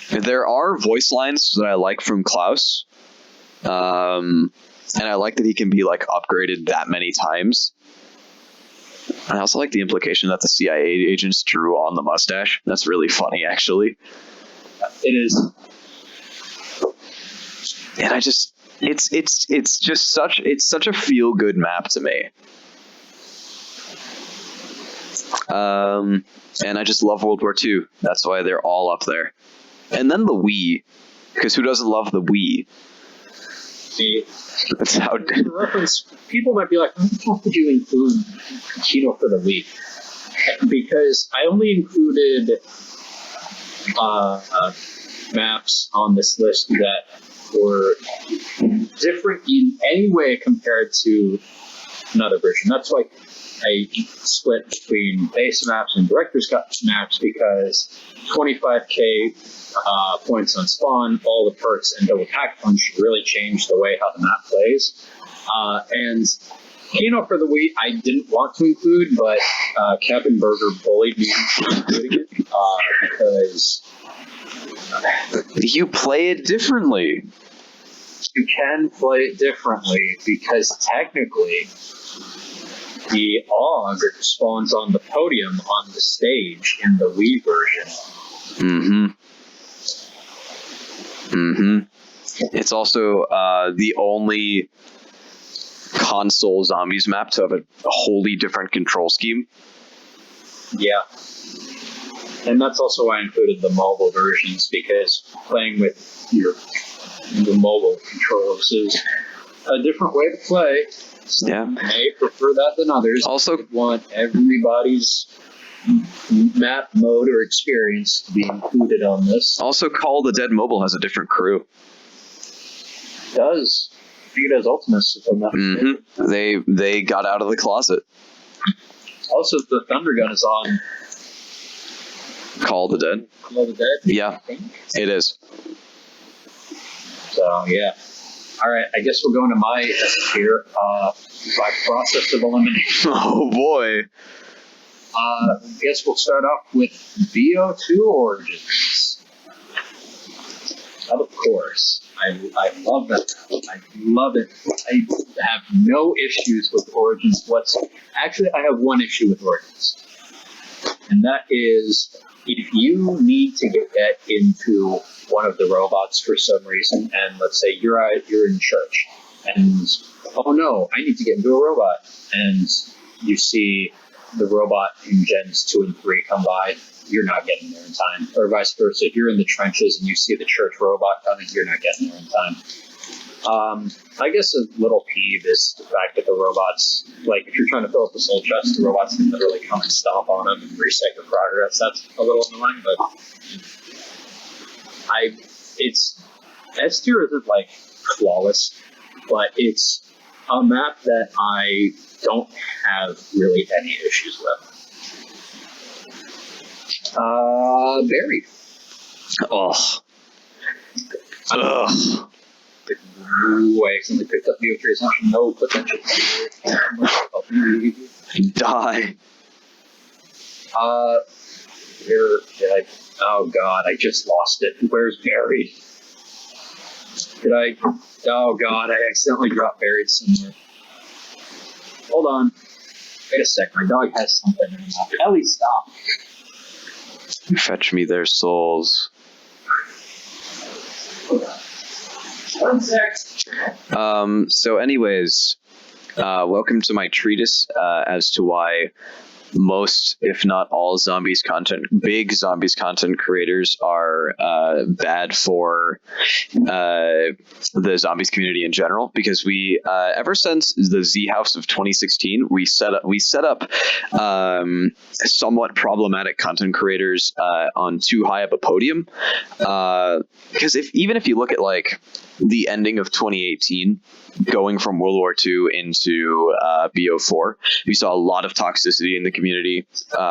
There are voice lines that I like from Klaus, and I like that he can be upgraded that many times. And I also like the implication that the CIA agents drew on the mustache. That's really funny, actually. It is. And I just, it's just such a feel good map to me. And I just love World War II. That's why they're all up there. And then the Wii, because who doesn't love the Wii? That's how. The reference, people might be like, "How the fuck did you include Kino for the Wii?" Because I only included maps on this list that were different in any way compared to another version. That's why I split between base maps and director's cut maps, because 25k points on spawn, all the perks, and double pack punch really changed the way how the map plays. And Kino for the Wii, I didn't want to include, but Captain Burger bullied me into including it because You play it differently. you can play it differently, because technically the AUG spawns on the podium on the stage in the Wii version. It's also the only console zombies map to have a wholly different control scheme. Yeah. And that's also why I included the mobile versions, because playing with the mobile controls is a different way to play. Some may prefer that than others. Also, want everybody's map mode or experience to be included on this. Also, Call of the Dead Mobile has a different crew. It does. I think it has Ultimus, if I'm not mistaken. They got out of the closet. Also, the Thunder Gun is on Call of the Dead. Call of the Dead? Yeah, I think. it is. So, yeah. All right, I guess we're going to my S tier by process of elimination. Oh, boy. I guess we'll start off with BO2 Origins. Of course. I love that. I love it. I have no issues with Origins whatsoever. Actually, I have one issue with Origins. And that is, if you need to get into one of the robots for some reason, and let's say you're in church, and oh no, I need to get into a robot, and you see the robot in Gens 2 and 3 come by, you're not getting there in time. Or vice versa, if you're in the trenches and you see the church robot coming, you're not getting there in time. I guess a little peeve is the fact that the robots, like if you're trying to fill up the soul chest, the robots can literally come and stomp on them and reset your progress. That's a little annoying, but S tier isn't like flawless, but it's a map that I don't have really any issues with. Buried. Ugh. Ugh. Ooh, I accidentally picked up the assumption. No potential. Die. Where did I? Oh God, I just lost it. Where's Buried? Did I? Oh God, I accidentally dropped Buried somewhere. Hold on. Wait a sec. My dog has something in his mouth. Ellie, stop. Fetch me their souls. 1 sec. So anyways, welcome to my treatise as to why most, if not all, big zombies content creators are bad for the zombies community in general. Because we, ever since the Z House of 2016, we set up somewhat problematic content creators on too high up a podium. Because even if you look at like the ending of 2018, going from World War II into BO4, we saw a lot of toxicity in the community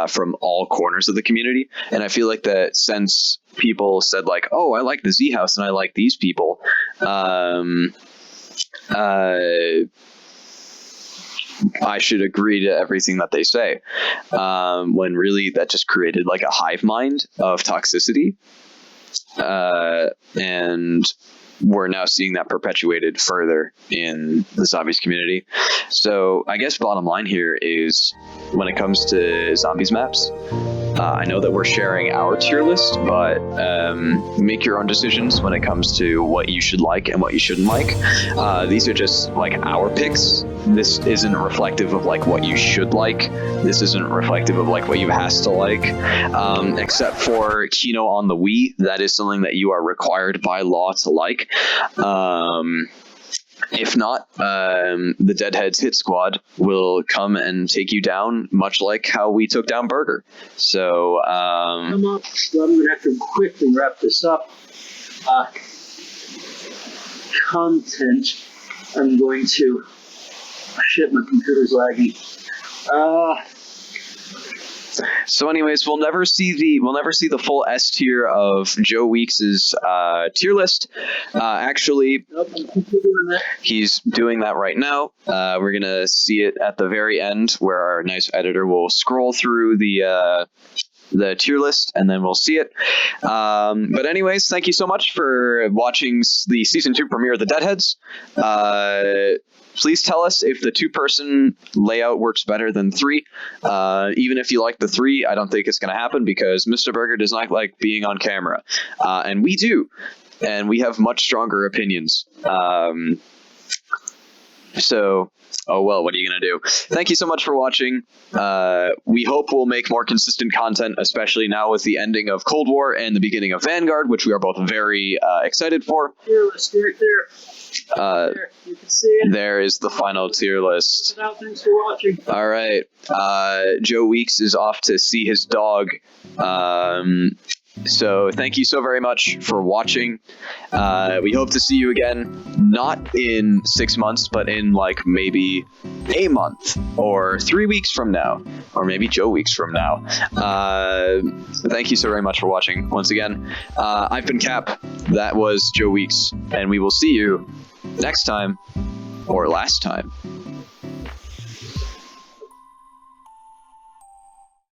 from all corners of the community. And I feel like that since people said like, oh, I like the Z House and I like these people, I should agree to everything that they say, when really that just created like a hive mind of toxicity. And we're now seeing that perpetuated further in the zombies community. So I guess bottom line here is, when it comes to zombies maps, I know that we're sharing our tier list, but make your own decisions when it comes to what you should like and what you shouldn't like. These are just like our picks. This isn't reflective of like what you should like. This isn't reflective of like what you has to like. Except for Kino on the Wii, that is something that you are required by law to like. If not, the Deadheads Hit Squad will come and take you down, much like how we took down Burger. So, I'm going to have to quickly wrap this up. Content. I'm going to shit, my computer's lagging. So, anyways, we'll never see the full S tier of Joe Weeks's tier list. Actually, he's doing that right now. We're gonna see it at the very end, where our nice editor will scroll through the tier list, and then we'll see it. But anyways, thank you so much for watching the season 2 premiere of the Deadheads. Please tell us if the 2-person layout works better than 3. Even if you like the 3, I don't think it's going to happen because Mr. Burger does not like being on camera. And we do. And we have much stronger opinions. So, oh well, what are you going to do? Thank you so much for watching. We hope we'll make more consistent content, especially now with the ending of Cold War and the beginning of Vanguard, which we are both very excited for. Tier list right there. There, you can see it. There is the final tier list. Thanks for watching. All right. Joe Weeks is off to see his dog. So thank you so very much for watching. We hope to see you again, not in 6 months, but in like maybe a month or 3 weeks from now, or maybe Joe Weeks from now. Thank you so very much for watching once again. I've been Cap. That was Joe Weeks, and we will see you next time or last time.